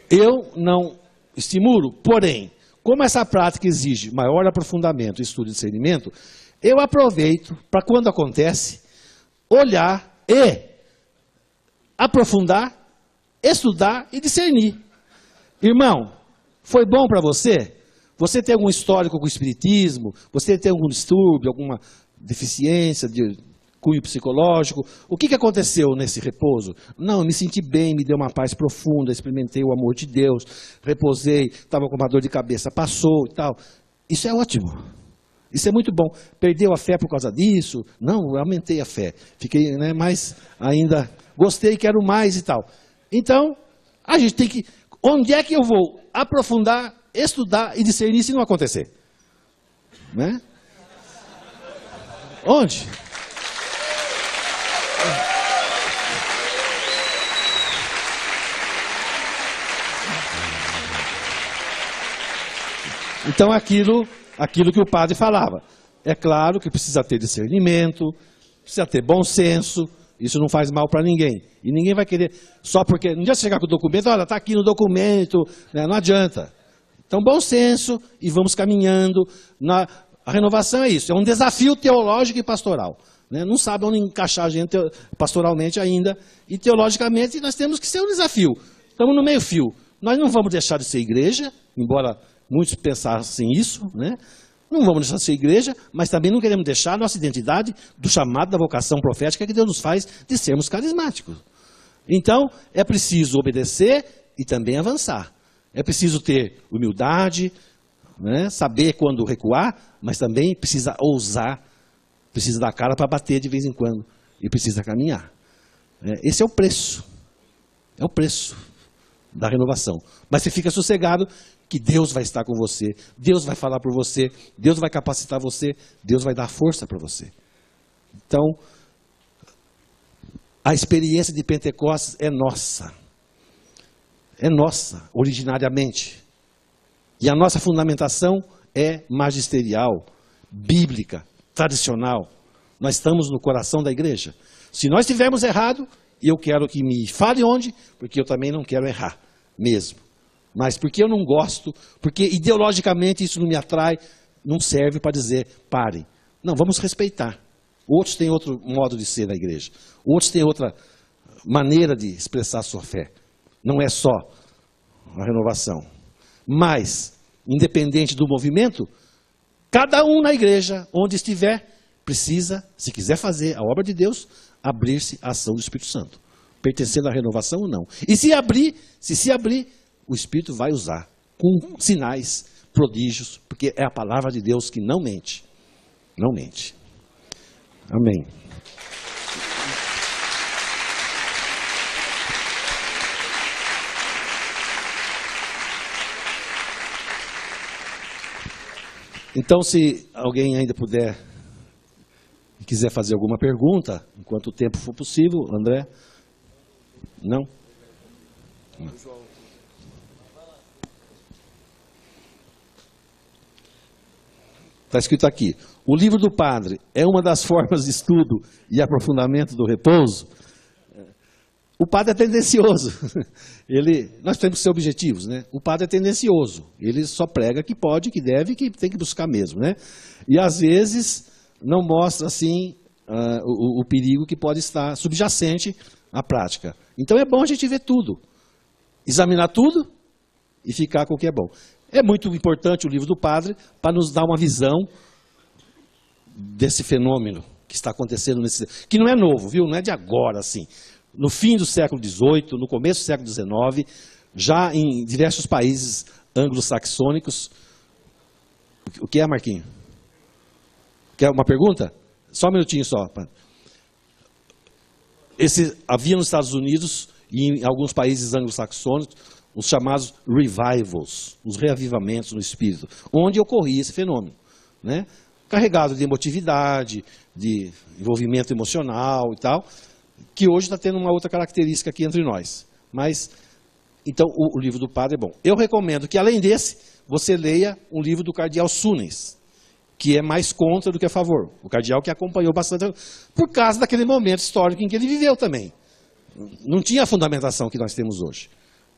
Eu não estimulo, porém, como essa prática exige maior aprofundamento, estudo e discernimento, eu aproveito para, quando acontece, olhar e aprofundar, estudar e discernir. Irmão, foi bom para você? Você tem algum histórico com o espiritismo? Você tem algum distúrbio, alguma deficiência de cunho psicológico? O que aconteceu nesse repouso? Não, eu me senti bem, me deu uma paz profunda, experimentei o amor de Deus, repousei, estava com uma dor de cabeça, passou e tal. Isso é ótimo. Isso é muito bom. Perdeu a fé por causa disso? Não, eu aumentei a fé. Fiquei, né, mais ainda, gostei, quero mais e tal. Então, a gente tem que... onde é que eu vou aprofundar, estudar e discernir se não acontecer? Né? Onde? Então, aquilo que o padre falava. É claro que precisa ter discernimento, precisa ter bom senso. Isso não faz mal para ninguém. E ninguém vai querer, só porque... não adianta chegar com o documento, olha, está aqui no documento, né? Não adianta. Então, bom senso e vamos caminhando. A renovação é isso, é um desafio teológico e pastoral. né? Não sabe onde encaixar a gente pastoralmente ainda. E teologicamente nós temos que ser um desafio. Estamos no meio fio. Nós não vamos deixar de ser igreja, embora muitos pensassem isso, né? Não vamos deixar de ser igreja, mas também não queremos deixar a nossa identidade do chamado da vocação profética que Deus nos faz de sermos carismáticos. Então, é preciso obedecer e também avançar. É preciso ter humildade, né? Saber quando recuar, mas também precisa ousar, precisa dar cara para bater de vez em quando e precisa caminhar. Esse é o preço da renovação. Mas você fica sossegado que Deus vai estar com você, Deus vai falar por você, Deus vai capacitar você, Deus vai dar força para você. Então, a experiência de Pentecostes é nossa originariamente. E a nossa fundamentação é magisterial, bíblica, tradicional. Nós estamos no coração da igreja. Se nós tivermos errado, eu quero que me fale onde, porque eu também não quero errar mesmo. Mas porque eu não gosto, porque ideologicamente isso não me atrai, não serve para dizer, parem. Não, vamos respeitar. Outros têm outro modo de ser na igreja. Outros têm outra maneira de expressar a sua fé. Não é só a renovação. Mas, independente do movimento, cada um na igreja, onde estiver, precisa, se quiser fazer a obra de Deus, abrir-se à ação do Espírito Santo. Pertencendo à renovação ou não. E se se abrir, o Espírito vai usar com sinais, prodígios, porque é a palavra de Deus que não mente. Não mente. Amém. Então, se alguém ainda puder e quiser fazer alguma pergunta, enquanto o tempo for possível, André? Não? Não. Está escrito aqui, o livro do padre é uma das formas de estudo e aprofundamento do repouso. O padre é tendencioso. Nós temos que ser objetivos, né? O padre é tendencioso. Ele só prega que pode, que deve, que tem que buscar mesmo, né? E às vezes não mostra assim o perigo que pode estar subjacente à prática. Então é bom a gente ver tudo, examinar tudo e ficar com o que é bom. É muito importante o livro do padre para nos dar uma visão desse fenômeno que está acontecendo que não é novo, viu? Não é de agora, assim. No fim do século XVIII, no começo do século XIX, já em diversos países anglo-saxônicos. O que é, Marquinho? Quer uma pergunta? Só um minutinho só. Havia nos Estados Unidos e em alguns países anglo-saxônicos os chamados revivals, os reavivamentos no espírito, onde ocorria esse fenômeno, né? Carregado de emotividade, de envolvimento emocional e tal, que hoje está tendo uma outra característica aqui entre nós. Mas, então, o livro do padre é bom. Eu recomendo que, além desse, você leia um livro do cardeal Sunes, que é mais contra do que a favor. O cardeal que acompanhou bastante, por causa daquele momento histórico em que ele viveu também. Não tinha a fundamentação que nós temos hoje.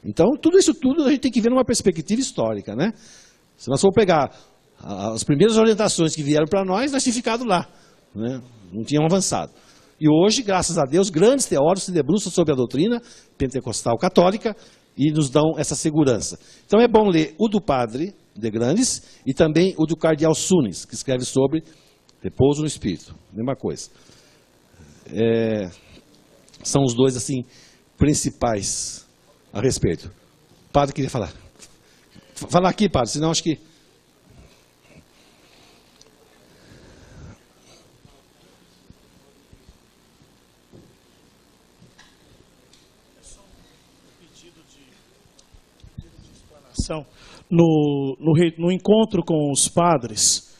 Então, tudo a gente tem que ver numa perspectiva histórica, né? Se nós for pegar as primeiras orientações que vieram para nós tinham ficado lá, né? Não tinham avançado. E hoje, graças a Deus, grandes teólogos se debruçam sobre a doutrina pentecostal católica e nos dão essa segurança. Então é bom ler o do padre de Grandes e também o do cardeal Sunes, que escreve sobre repouso no Espírito. Mesma coisa. São os dois assim principais a respeito. O padre queria falar. Falar aqui, padre, senão acho que... É só um pedido de explanação. No encontro com os padres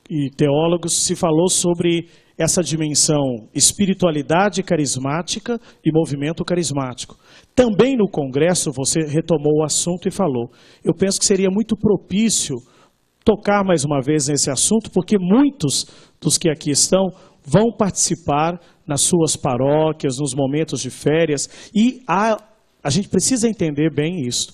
e teólogos, se falou sobre essa dimensão espiritualidade carismática e movimento carismático. Também no congresso você retomou o assunto e falou. Eu penso que seria muito propício tocar mais uma vez nesse assunto, porque muitos dos que aqui estão vão participar nas suas paróquias, nos momentos de férias, e há a gente precisa entender bem isso,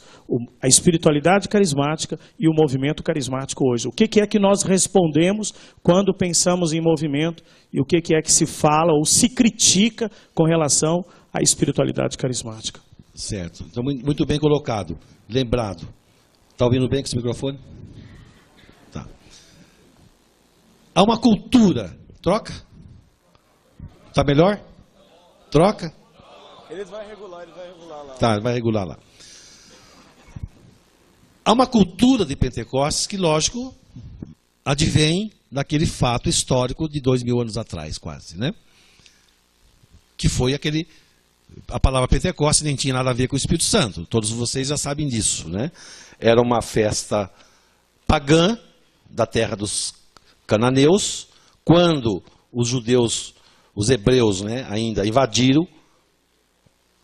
a espiritualidade carismática e o movimento carismático hoje. O que é que nós respondemos quando pensamos em movimento e o que é que se fala ou se critica com relação à espiritualidade carismática. Certo. Então, muito bem colocado. Lembrado. Está ouvindo bem com esse microfone? Tá. Há uma cultura. Troca? Está melhor? Troca? Ele vai regular lá. Tá, vai regular lá. Há uma cultura de Pentecostes que, lógico, advém daquele fato histórico de 2000 anos atrás, quase, né? Que foi aquele... A palavra Pentecostes nem tinha nada a ver com o Espírito Santo. Todos vocês já sabem disso, né? Era uma festa pagã da terra dos cananeus, quando os judeus, os hebreus, né, ainda invadiram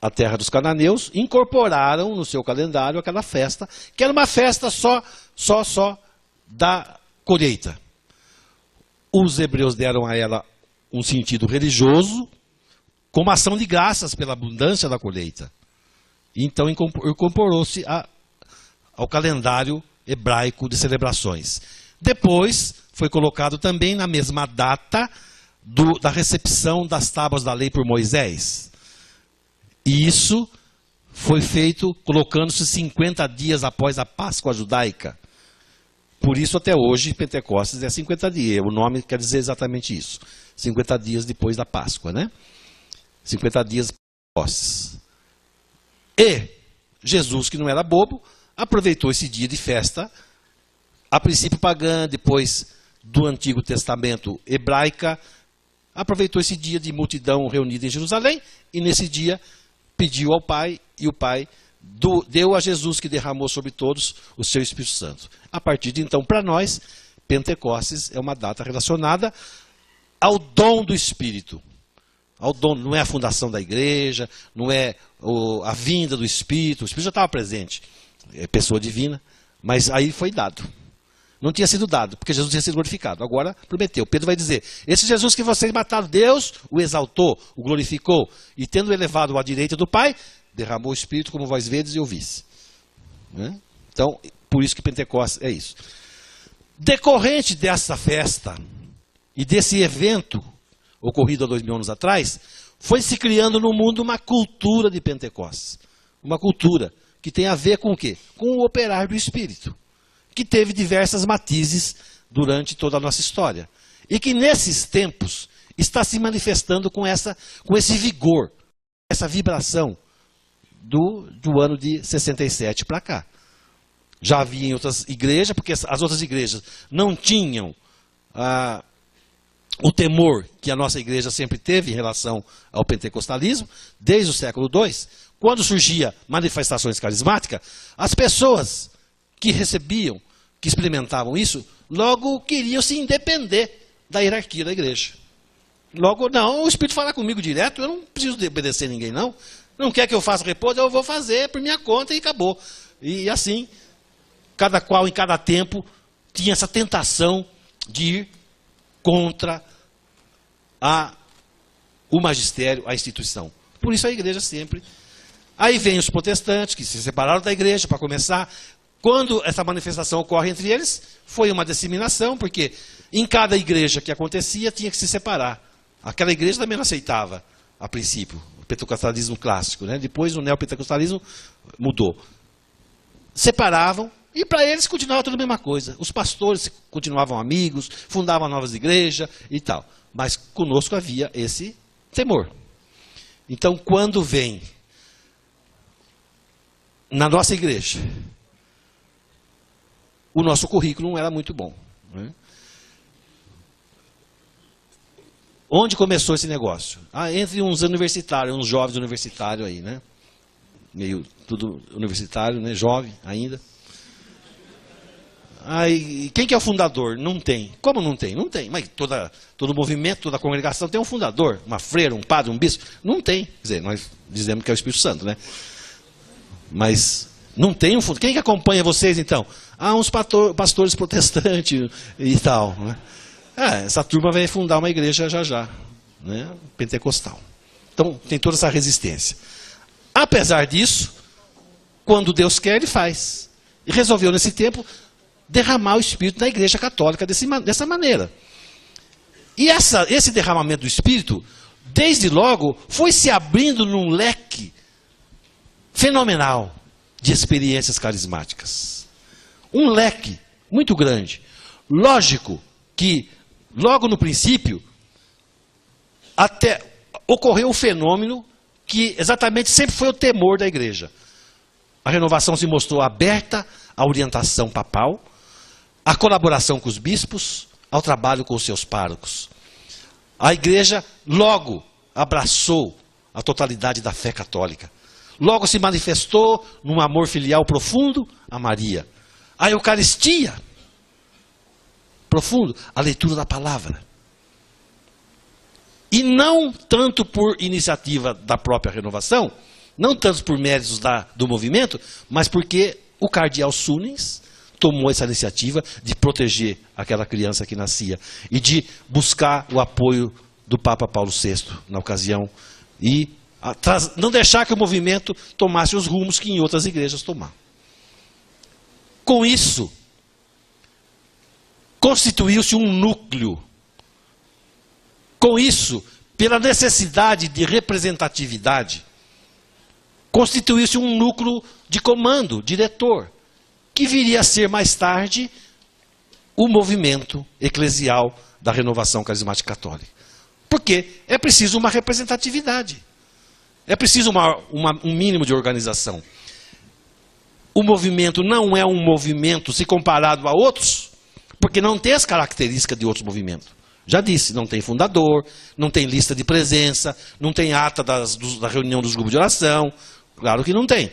a terra dos cananeus, incorporaram no seu calendário aquela festa, que era uma festa só da colheita. Os hebreus deram a ela um sentido religioso, como ação de graças pela abundância da colheita. Então incorporou-se ao calendário hebraico de celebrações. Depois foi colocado também na mesma data da recepção das tábuas da lei por Moisés. E isso foi feito colocando-se 50 dias após a Páscoa judaica. Por isso até hoje Pentecostes é 50 dias. O nome quer dizer exatamente isso. 50 dias depois da Páscoa, né? 50 dias após. E Jesus, que não era bobo, aproveitou esse dia de festa, a princípio pagã, depois do Antigo Testamento hebraica, aproveitou esse dia de multidão reunida em Jerusalém, e nesse dia pediu ao Pai, e o Pai deu a Jesus, que derramou sobre todos o seu Espírito Santo. A partir de então, para nós, Pentecostes é uma data relacionada ao dom do Espírito. Ao dom, não é a fundação da igreja, não é a vinda do Espírito. O Espírito já estava presente, é pessoa divina, mas aí foi dado. Não tinha sido dado, porque Jesus tinha sido glorificado. Agora prometeu. Pedro vai dizer, esse Jesus que vocês mataram, Deus o exaltou, o glorificou, e tendo elevado à direita do Pai, derramou o Espírito, como vós vedes e ouvis. Né? Então, por isso que Pentecostes é isso. Decorrente dessa festa e desse evento ocorrido há 2000 anos atrás, foi se criando no mundo uma cultura de Pentecostes. Uma cultura que tem a ver com o quê? Com o operar do Espírito, que teve diversas matizes durante toda a nossa história. E que nesses tempos está se manifestando com esse vigor, essa vibração do ano de 67 para cá. Já havia em outras igrejas, porque as outras igrejas não tinham o temor que a nossa igreja sempre teve em relação ao pentecostalismo, desde o século II. Quando surgia manifestações carismáticas, as pessoas que recebiam, que experimentavam isso, logo queriam se independer da hierarquia da igreja. Logo, não, o Espírito fala comigo direto, eu não preciso obedecer a ninguém, não. Não quer que eu faça repouso, eu vou fazer por minha conta e acabou. E assim, cada qual em cada tempo tinha essa tentação de ir contra o magistério, a instituição. Por isso a igreja sempre... Aí vem os protestantes, que se separaram da igreja, para começar. Quando essa manifestação ocorre entre eles, foi uma disseminação, porque em cada igreja que acontecia, tinha que se separar. Aquela igreja também não aceitava, a princípio, o pentecostalismo clássico, né? Depois o neopentecostalismo mudou. Separavam, e para eles continuava tudo a mesma coisa. Os pastores continuavam amigos, fundavam novas igrejas e tal. Mas conosco havia esse temor. Então, quando vem na nossa igreja, o nosso currículo não era muito bom. Né? Onde começou esse negócio? Entre uns universitários, uns jovens universitários aí, né? Meio tudo universitário, né? Jovem ainda. Aí, quem que é o fundador? Não tem. Como não tem? Não tem. Mas todo movimento, toda congregação tem um fundador, uma freira, um padre, um bispo. Não tem. Quer dizer, nós dizemos que é o Espírito Santo, né? Mas não tem um fundador. Quem que acompanha vocês, então? Uns pastores protestantes e tal. Né? Essa turma vai fundar uma igreja já, né? Pentecostal. Então, tem toda essa resistência. Apesar disso, quando Deus quer, Ele faz. E resolveu, nesse tempo, derramar o Espírito na Igreja Católica dessa maneira. E esse derramamento do Espírito, desde logo, foi se abrindo num leque fenomenal de experiências carismáticas. Um leque muito grande. Lógico que, logo no princípio, até ocorreu um fenômeno que exatamente sempre foi o temor da igreja. A renovação se mostrou aberta à orientação papal, à colaboração com os bispos, ao trabalho com os seus párocos. A igreja logo abraçou a totalidade da fé católica. Logo se manifestou num amor filial profundo a Maria. A Eucaristia, profundo, a leitura da palavra. E não tanto por iniciativa da própria renovação, não tanto por méritos do movimento, mas porque o cardeal Súnens tomou essa iniciativa de proteger aquela criança que nascia e de buscar o apoio do Papa Paulo VI na ocasião e não deixar que o movimento tomasse os rumos que em outras igrejas tomaram. Com isso, constituiu-se um núcleo. Com isso, pela necessidade de representatividade, constituiu-se um núcleo de comando, diretor, que viria a ser mais tarde o movimento eclesial da renovação carismática católica. Porque é preciso uma representatividade. É preciso um mínimo de organização. O movimento não é um movimento se comparado a outros, porque não tem as características de outros movimentos. Já disse, não tem fundador, não tem lista de presença, não tem ata da reunião dos grupos de oração. Claro que não tem.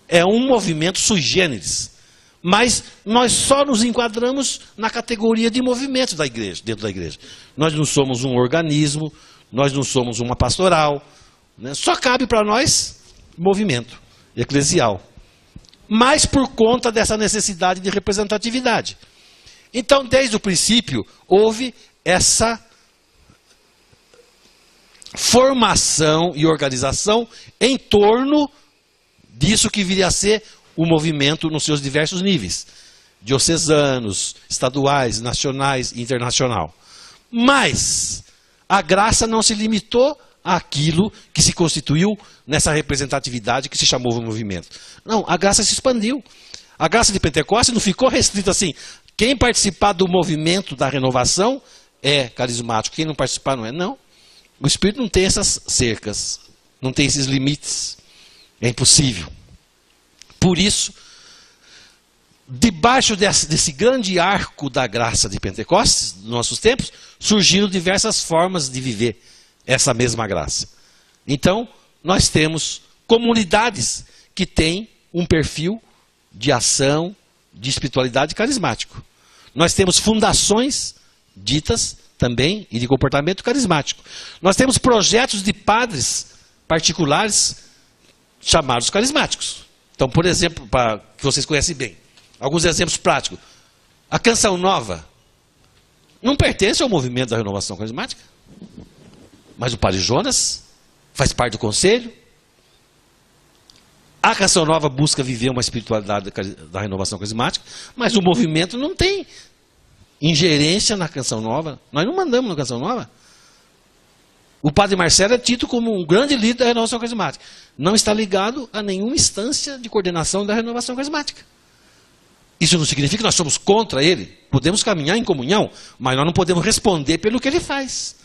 É um movimento sui generis. Mas nós só nos enquadramos na categoria de movimento da igreja, dentro da igreja. Nós não somos um organismo, nós não somos uma pastoral. Né? Só cabe para nós movimento eclesial. Mas por conta dessa necessidade de representatividade. Então, desde o princípio, houve essa formação e organização em torno disso que viria a ser o movimento nos seus diversos níveis, diocesanos, estaduais, nacionais e internacional. Mas a graça não se limitou àquilo que se constituiu nessa representatividade que se chamou movimento. Não, a graça se expandiu. A graça de Pentecostes não ficou restrita assim. Quem participar do movimento da renovação é carismático, quem não participar não é. Não. O Espírito não tem essas cercas, não tem esses limites. É impossível. Por isso, debaixo desse grande arco da graça de Pentecostes, nos nossos tempos, surgiram diversas formas de viver essa mesma graça. Então, nós temos comunidades que têm um perfil de ação, de espiritualidade carismático. Nós temos fundações ditas também e de comportamento carismático. Nós temos projetos de padres particulares chamados carismáticos. Então, por exemplo, que vocês conhecem bem, alguns exemplos práticos. A Canção Nova não pertence ao movimento da renovação carismática, mas o Padre Jonas faz parte do conselho. A Canção Nova busca viver uma espiritualidade da renovação carismática, mas o movimento não tem ingerência na Canção Nova. Nós não mandamos na Canção Nova. O Padre Marcelo é tido como um grande líder da renovação carismática. Não está ligado a nenhuma instância de coordenação da renovação carismática. Isso não significa que nós somos contra ele. Podemos caminhar em comunhão, mas nós não podemos responder pelo que ele faz.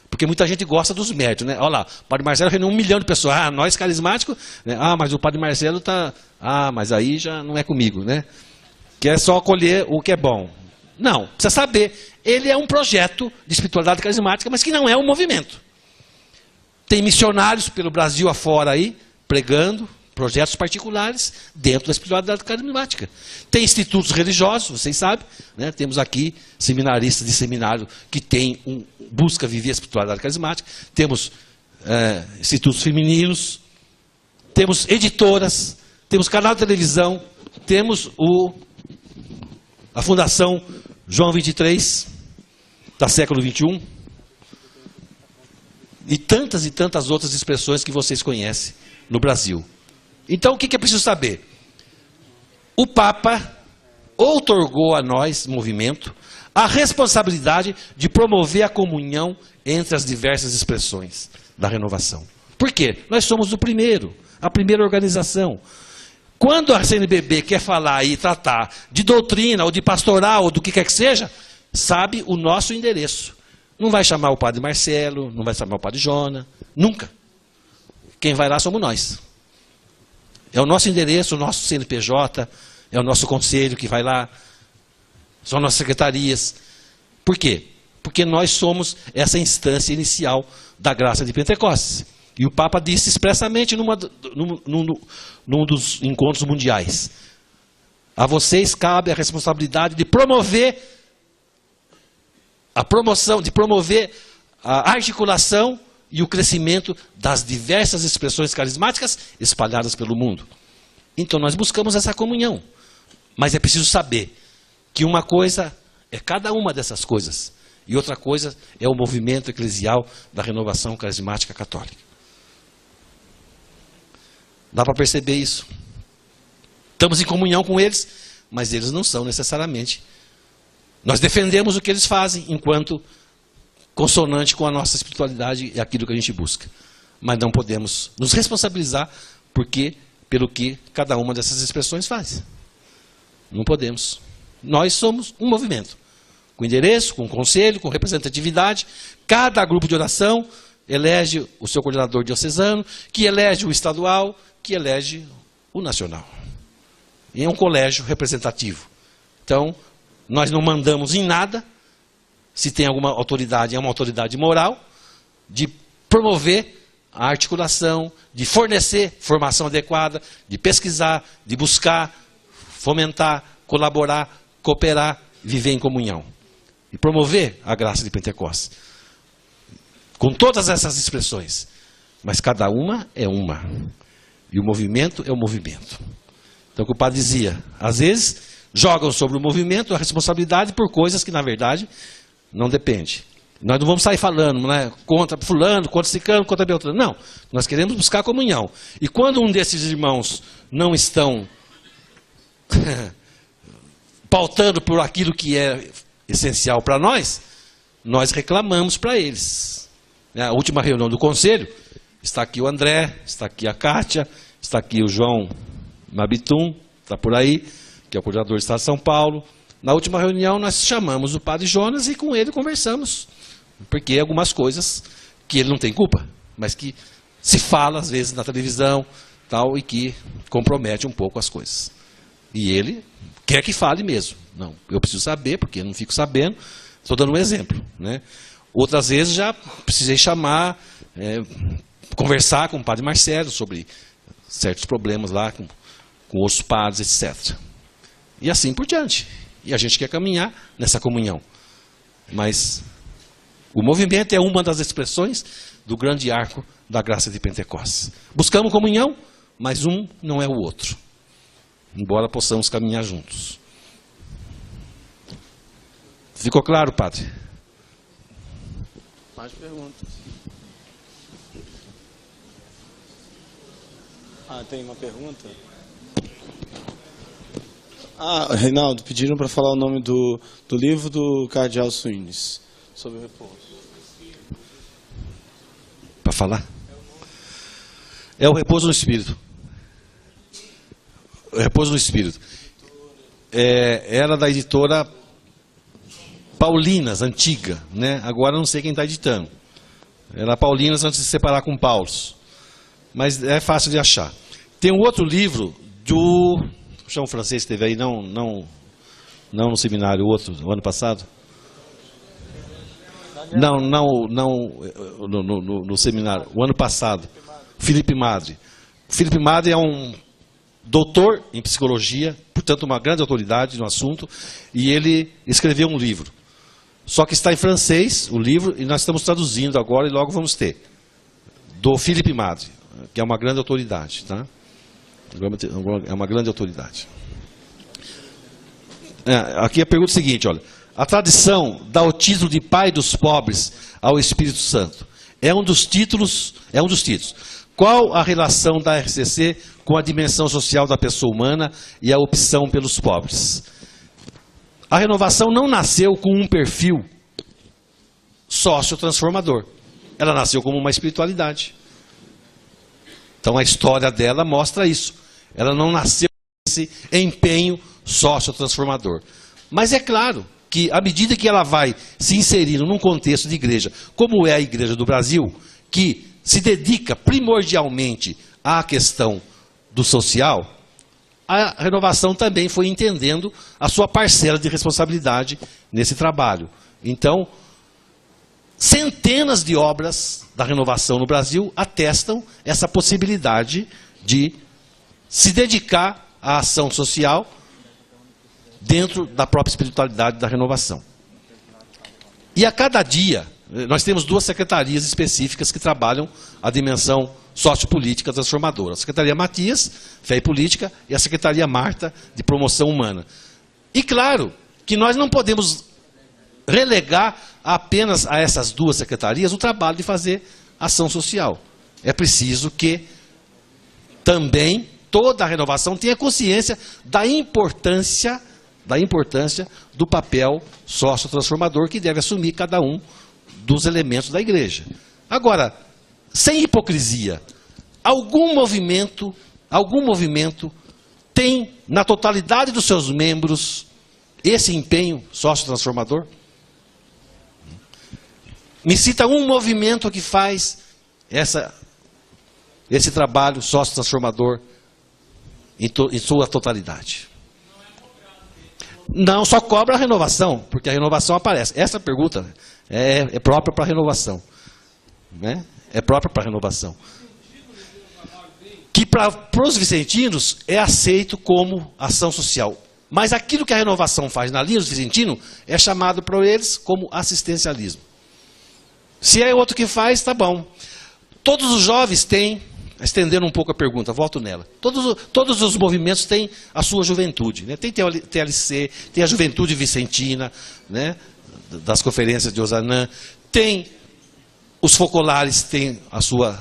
Porque muita gente gosta dos méritos, né? Olha lá, o Padre Marcelo reuniu 1 milhão de pessoas. Ah, nós carismáticos, né? Ah, mas o Padre Marcelo está... Ah, mas aí já não é comigo, né? Quer só acolher o que é bom. Não, precisa saber. Ele é um projeto de espiritualidade carismática, mas que não é um movimento. Tem missionários pelo Brasil afora aí, pregando projetos particulares dentro da espiritualidade carismática. Tem institutos religiosos, vocês sabem, né? Temos aqui seminaristas de seminário que busca viver a espiritualidade carismática. Temos institutos femininos, temos editoras, temos canal de televisão, temos a Fundação João 23, da século XXI, e tantas outras expressões que vocês conhecem no Brasil. Então, o que é preciso saber? O Papa outorgou a nós, movimento, a responsabilidade de promover a comunhão entre as diversas expressões da renovação. Por quê? Nós somos a primeira organização. Quando a CNBB quer falar e tratar de doutrina, ou de pastoral, ou do que quer que seja, sabe o nosso endereço. Não vai chamar o padre Marcelo, não vai chamar o padre Jona, nunca. Quem vai lá somos nós. É o nosso endereço, o nosso CNPJ, é o nosso conselho que vai lá, são nossas secretarias. Por quê? Porque nós somos essa instância inicial da graça de Pentecostes. E o Papa disse expressamente num dos encontros mundiais: a vocês cabe a responsabilidade de promover a articulação e o crescimento das diversas expressões carismáticas espalhadas pelo mundo. Então nós buscamos essa comunhão. Mas é preciso saber que uma coisa é cada uma dessas coisas, e outra coisa é o movimento eclesial da renovação carismática católica. Dá para perceber isso? Estamos em comunhão com eles, mas eles não são necessariamente. Nós defendemos o que eles fazem, enquanto consonante com a nossa espiritualidade e aquilo que a gente busca. Mas não podemos nos responsabilizar pelo que cada uma dessas expressões faz. Não podemos. Nós somos um movimento, com endereço, com conselho, com representatividade. Cada grupo de oração elege o seu coordenador diocesano, que elege o estadual, que elege o nacional. E é um colégio representativo. Então, nós não mandamos em nada. Se tem alguma autoridade, é uma autoridade moral, de promover a articulação, de fornecer formação adequada, de pesquisar, de buscar, fomentar, colaborar, cooperar, viver em comunhão. E promover a graça de Pentecostes. Com todas essas expressões. Mas cada uma é uma. E o movimento é o movimento. Então, o que o padre dizia, às vezes jogam sobre o movimento a responsabilidade por coisas que, na verdade, não depende. Nós não vamos sair falando, né, contra fulano, contra ciclano, contra beltrano. Não, nós queremos buscar comunhão. E quando um desses irmãos não estão pautando por aquilo que é essencial para nós, nós reclamamos para eles. Na última reunião do conselho, está aqui o André, está aqui a Kátia, está aqui o João Mabitum, está por aí, que é o coordenador do Estado de São Paulo. Na última reunião nós chamamos o padre Jonas e com ele conversamos. Porque algumas coisas que ele não tem culpa, mas que se fala às vezes na televisão tal, e que compromete um pouco as coisas. E ele quer que fale mesmo. Não, eu preciso saber, porque eu não fico sabendo. Estou dando um exemplo, né? Outras vezes já precisei chamar, conversar com o padre Marcelo sobre certos problemas lá, com outros padres, etc. E assim por diante. E a gente quer caminhar nessa comunhão. Mas o movimento é uma das expressões do grande arco da graça de Pentecostes. Buscamos comunhão, mas um não é o outro. Embora possamos caminhar juntos. Ficou claro, padre? Mais perguntas. Tem uma pergunta? Reinaldo, pediram para falar o nome do livro do Cardeal Suínes, sobre o repouso. Para falar? É o repouso no Espírito. O repouso no Espírito. Era da editora Paulinas, antiga, né? Agora não sei quem está editando. Era Paulinas antes de se separar com Paulos. Mas é fácil de achar. Tem um outro livro do... Chama o francês, teve aí, não no seminário, outro, o ano passado? Não, no seminário, o ano passado. Felipe Madre. Felipe Madre é um doutor em psicologia, portanto uma grande autoridade no assunto, e ele escreveu um livro. Só que está em francês o livro, e nós estamos traduzindo agora, e logo vamos ter. Do Felipe Madre, que é uma grande autoridade, tá? É uma grande autoridade. Aqui a pergunta é a seguinte, olha. A tradição dá o título de Pai dos pobres ao Espírito Santo. É um dos títulos. Qual a relação da RCC com a dimensão social da pessoa humana e a opção pelos pobres? A renovação não nasceu com um perfil sócio-transformador. Ela nasceu como uma espiritualidade. Então a história dela mostra isso. Ela não nasceu com esse empenho sócio-transformador. Mas é claro que, à medida que ela vai se inserindo num contexto de igreja, como é a Igreja do Brasil, que se dedica primordialmente à questão do social, a renovação também foi entendendo a sua parcela de responsabilidade nesse trabalho. Então, centenas de obras da renovação no Brasil atestam essa possibilidade de se dedicar à ação social dentro da própria espiritualidade da renovação. E a cada dia, nós temos 2 secretarias específicas que trabalham a dimensão sociopolítica transformadora. A Secretaria Matias, Fé e Política, e a Secretaria Marta, de Promoção Humana. E claro que nós não podemos relegar apenas a essas 2 secretarias o trabalho de fazer ação social. É preciso que também toda a renovação tenha consciência da importância do papel sócio-transformador que deve assumir cada um dos elementos da igreja. Agora, sem hipocrisia, algum movimento tem, na totalidade dos seus membros, esse empenho sócio-transformador? Me cita um movimento que faz esse trabalho sócio-transformador em sua totalidade. Não, só cobra a renovação, porque a renovação aparece. Essa pergunta é própria para a renovação. Né? É própria para a renovação. Que para os vicentinos é aceito como ação social. Mas aquilo que a renovação faz na linha dos vicentinos é chamado para eles como assistencialismo. Se é outro que faz, tá bom. Todos os jovens têm, estendendo um pouco a pergunta, volto nela. Todos os movimentos têm a sua juventude. Né? Tem TLC, tem a juventude vicentina, né? Das conferências de Osanã, tem os focolares, têm a sua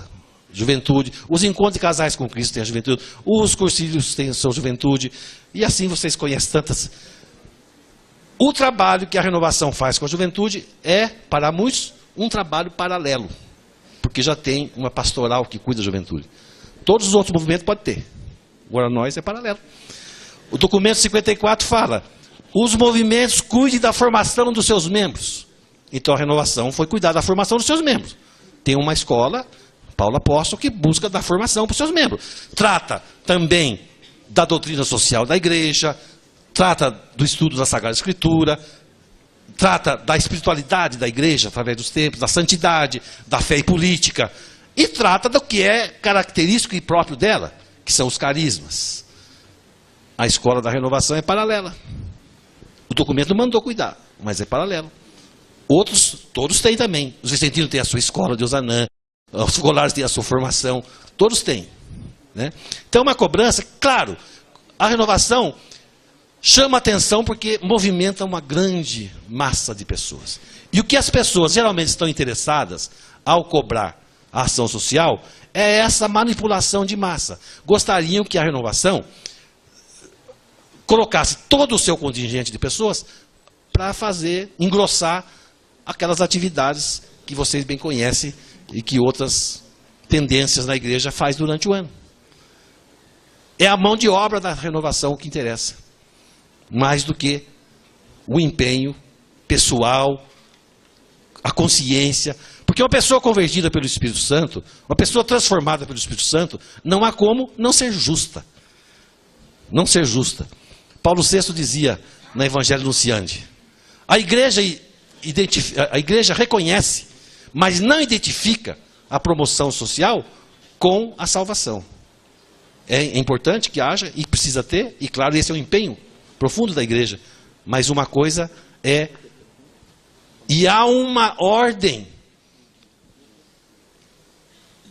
juventude, os encontros de casais com Cristo têm a juventude, os cursilhos têm a sua juventude, e assim vocês conhecem tantas. O trabalho que a renovação faz com a juventude é, para muitos, um trabalho paralelo, porque já tem uma pastoral que cuida da juventude. Todos os outros movimentos podem ter. Agora nós é paralelo. O documento 54 fala: os movimentos cuidem da formação dos seus membros. Então a renovação foi cuidar da formação dos seus membros. Tem uma escola, Paulo Apóstolo, que busca dar formação para os seus membros. Trata também da doutrina social da igreja, trata do estudo da Sagrada Escritura, trata da espiritualidade da igreja através dos tempos, da santidade, da fé e política, e trata do que é característico e próprio dela, que são os carismas. A escola da renovação é paralela. O documento mandou cuidar, mas é paralelo. Outros, todos têm também. Os vicentinos têm a sua escola de Osanã, os focolares têm a sua formação, todos têm. Né? Então, uma cobrança, claro, a renovação chama atenção porque movimenta uma grande massa de pessoas. E o que as pessoas geralmente estão interessadas ao cobrar a ação social é essa manipulação de massa. Gostariam que a renovação colocasse todo o seu contingente de pessoas para engrossar aquelas atividades que vocês bem conhecem e que outras tendências na igreja faz durante o ano. É a mão de obra da renovação que interessa, mais do que o empenho pessoal, a consciência. Porque uma pessoa convertida pelo Espírito Santo, uma pessoa transformada pelo Espírito Santo, não há como não ser justa. Não ser justa. Paulo VI dizia no Evangelho Nunciante: a igreja reconhece, mas não identifica a promoção social com a salvação. É importante que haja e precisa ter, e claro, esse é o empenho profundo da igreja. Mas uma coisa e há uma ordem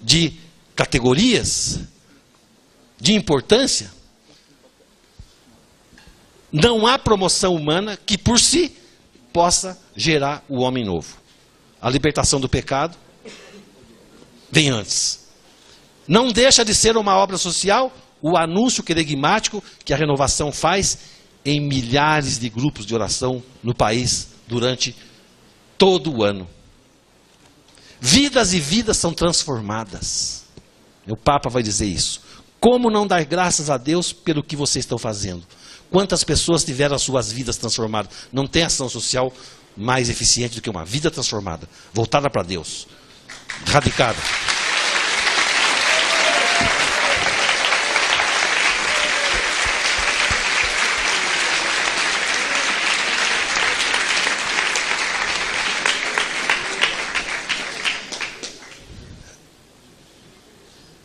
de categorias, de importância. Não há promoção humana que por si possa gerar o homem novo. A libertação do pecado vem antes. Não deixa de ser uma obra social o anúncio querigmático que a Renovação faz em milhares de grupos de oração no país durante todo o ano. Vidas e vidas são transformadas. O Papa vai dizer isso. Como não dar graças a Deus pelo que vocês estão fazendo? Quantas pessoas tiveram as suas vidas transformadas? Não tem ação social mais eficiente do que uma vida transformada, voltada para Deus, radicada.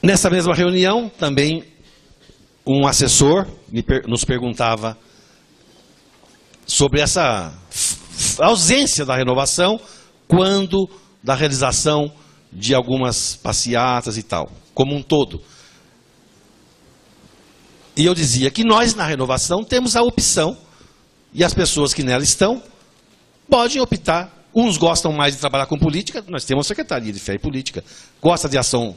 Nessa mesma reunião, também um assessor nos perguntava sobre essa ausência da renovação quando da realização de algumas passeatas e tal, como um todo. E eu dizia que nós, na renovação, temos a opção, e as pessoas que nela estão podem optar. Uns gostam mais de trabalhar com política, nós temos a Secretaria de Fé e Política. Gosta de ação,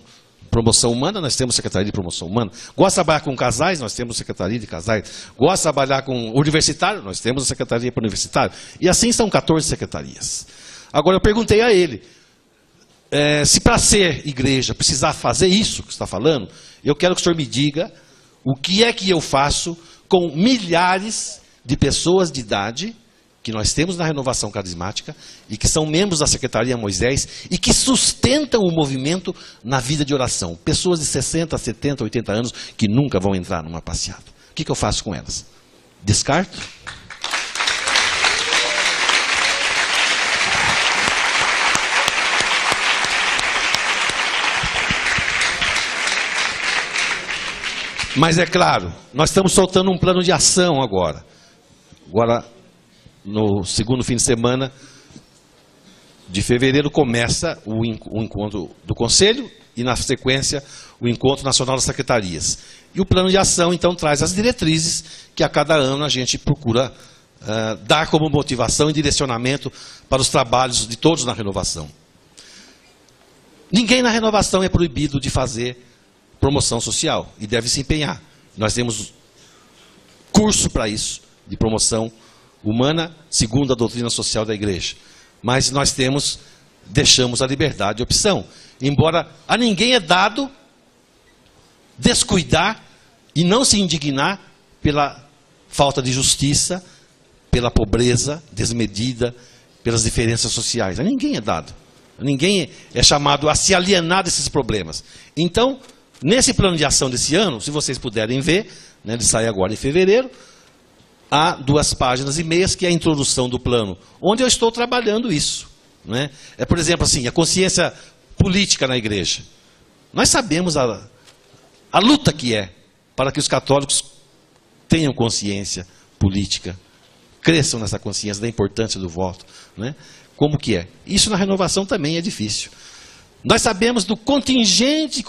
promoção humana, nós temos Secretaria de Promoção Humana. Gosta de trabalhar com casais, nós temos Secretaria de Casais. Gosta de trabalhar com universitário, nós temos a Secretaria para Universitário. E assim são 14 secretarias. Agora eu perguntei a ele, se para ser igreja precisar fazer isso que você está falando, eu quero que o senhor me diga o que é que eu faço com milhares de pessoas de idade que nós temos na Renovação Carismática e que são membros da Secretaria Moisés e que sustentam o movimento na vida de oração. Pessoas de 60, 70, 80 anos que nunca vão entrar numa passeata. O que eu faço com elas? Descarto? Mas é claro, nós estamos soltando um plano de ação agora. No segundo fim de semana de fevereiro começa o encontro do Conselho e, na sequência, o Encontro Nacional das Secretarias. E o plano de ação, então, traz as diretrizes que a cada ano a gente procura dar como motivação e direcionamento para os trabalhos de todos na renovação. Ninguém na renovação é proibido de fazer promoção social e deve se empenhar. Nós temos curso para isso, de promoção humana, segundo a doutrina social da igreja. Mas nós deixamos a liberdade de opção. Embora a ninguém é dado descuidar e não se indignar pela falta de justiça, pela pobreza desmedida, pelas diferenças sociais. A ninguém é dado. A ninguém é chamado a se alienar desses problemas. Então, nesse plano de ação desse ano, se vocês puderem ver, né, ele sai agora em fevereiro, há 2 páginas e meias, que é a introdução do plano, onde eu estou trabalhando isso. Né? Por exemplo, assim, a consciência política na igreja. Nós sabemos a luta que é para que os católicos tenham consciência política, cresçam nessa consciência da importância do voto. Né? Como que é? Isso na renovação também é difícil. Nós sabemos do contingente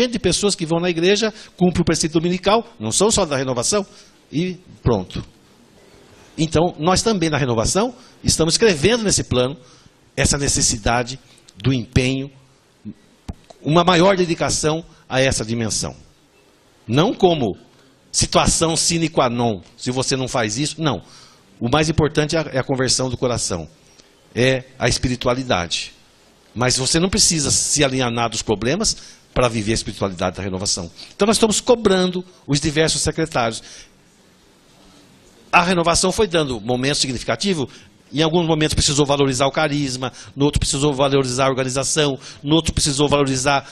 de pessoas que vão na igreja, cumprem o preceito dominical, não são só da renovação, e pronto. Então, nós também na renovação estamos escrevendo nesse plano essa necessidade do empenho, uma maior dedicação a essa dimensão. Não como situação sine qua non, se você não faz isso, não. O mais importante é a conversão do coração, é a espiritualidade. Mas você não precisa se alienar dos problemas para viver a espiritualidade da renovação. Então nós estamos cobrando os diversos secretários. A renovação foi dando momento significativo. Em alguns momentos precisou valorizar o carisma, no outro precisou valorizar a organização, no outro precisou valorizar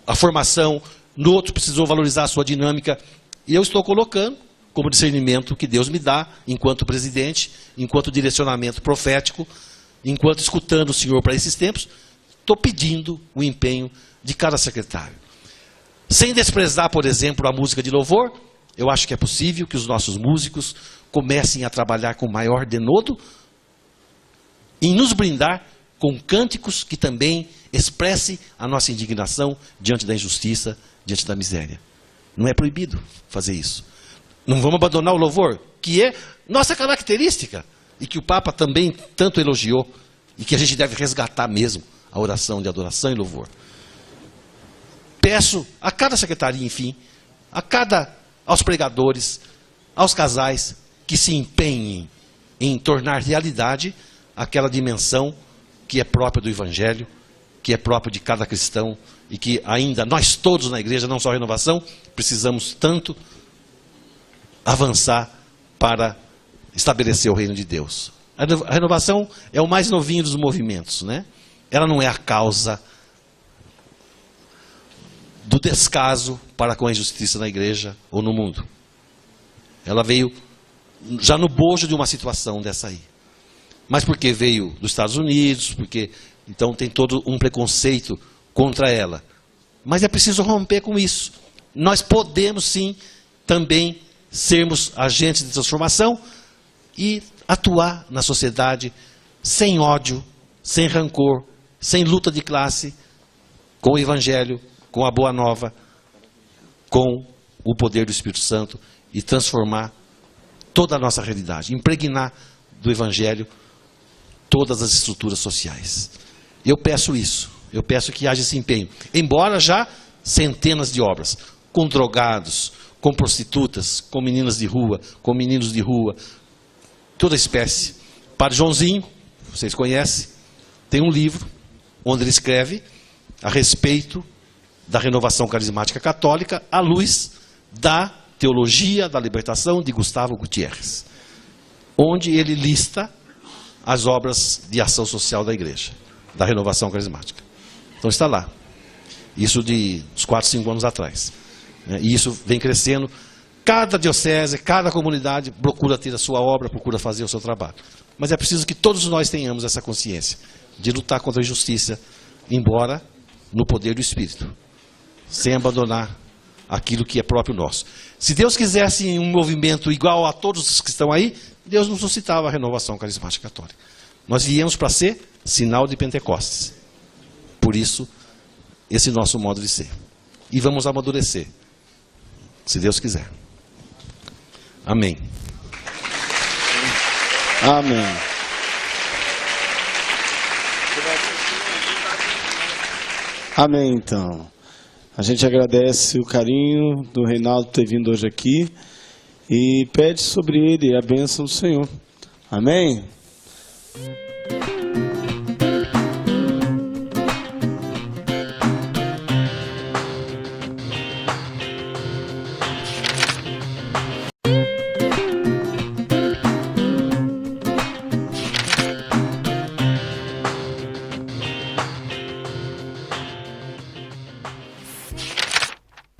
a formação, no outro precisou valorizar a sua dinâmica. E eu estou colocando como discernimento que Deus me dá, enquanto presidente, enquanto direcionamento profético, enquanto escutando o Senhor para esses tempos, estou pedindo o empenho de cada secretário. Sem desprezar, por exemplo, a música de louvor, eu acho que é possível que os nossos músicos comecem a trabalhar com maior denodo em nos brindar com cânticos que também expressem a nossa indignação diante da injustiça, diante da miséria. Não é proibido fazer isso. Não vamos abandonar o louvor, que é nossa característica, e que o Papa também tanto elogiou, e que a gente deve resgatar mesmo a oração de adoração e louvor. peço a cada secretaria, enfim, aos pregadores, aos casais, que se empenhem em tornar realidade aquela dimensão que é própria do Evangelho, que é própria de cada cristão, e que ainda nós todos na igreja, não só a Renovação, precisamos tanto avançar para estabelecer o reino de Deus. A Renovação é o mais novinho dos movimentos, né? Ela não é a causa do descaso para com a injustiça na igreja ou no mundo. Ela veio já no bojo de uma situação dessa aí. Mas porque veio dos Estados Unidos, porque então tem todo um preconceito contra ela. Mas é preciso romper com isso. Nós podemos sim também sermos agentes de transformação e atuar na sociedade sem ódio, sem rancor, sem luta de classe, com o Evangelho, com a Boa Nova, com o poder do Espírito Santo e transformar toda a nossa realidade, impregnar do Evangelho todas as estruturas sociais. Eu peço isso, eu peço que haja esse empenho. Embora já centenas de obras, com drogados, com prostitutas, com meninas de rua, com meninos de rua, toda espécie. Padre Joãozinho, vocês conhecem, tem um livro onde ele escreve a respeito da renovação carismática católica à luz da teologia da libertação de Gustavo Gutierrez, onde ele lista as obras de ação social da igreja, da renovação carismática. Então está lá. Isso de uns 4, 5 anos atrás. E isso vem crescendo. Cada diocese, cada comunidade procura ter a sua obra, procura fazer o seu trabalho. Mas é preciso que todos nós tenhamos essa consciência de lutar contra a injustiça, embora no poder do Espírito, sem abandonar aquilo que é próprio nosso. Se Deus quisesse um movimento igual a todos os que estão aí, Deus não suscitava a renovação carismática católica. Nós viemos para ser sinal de Pentecostes. Por isso, esse nosso modo de ser. E vamos amadurecer, se Deus quiser. Amém. Amém. Amém, então. A gente agradece o carinho do Reinaldo ter vindo hoje aqui e pede sobre ele a bênção do Senhor. Amém?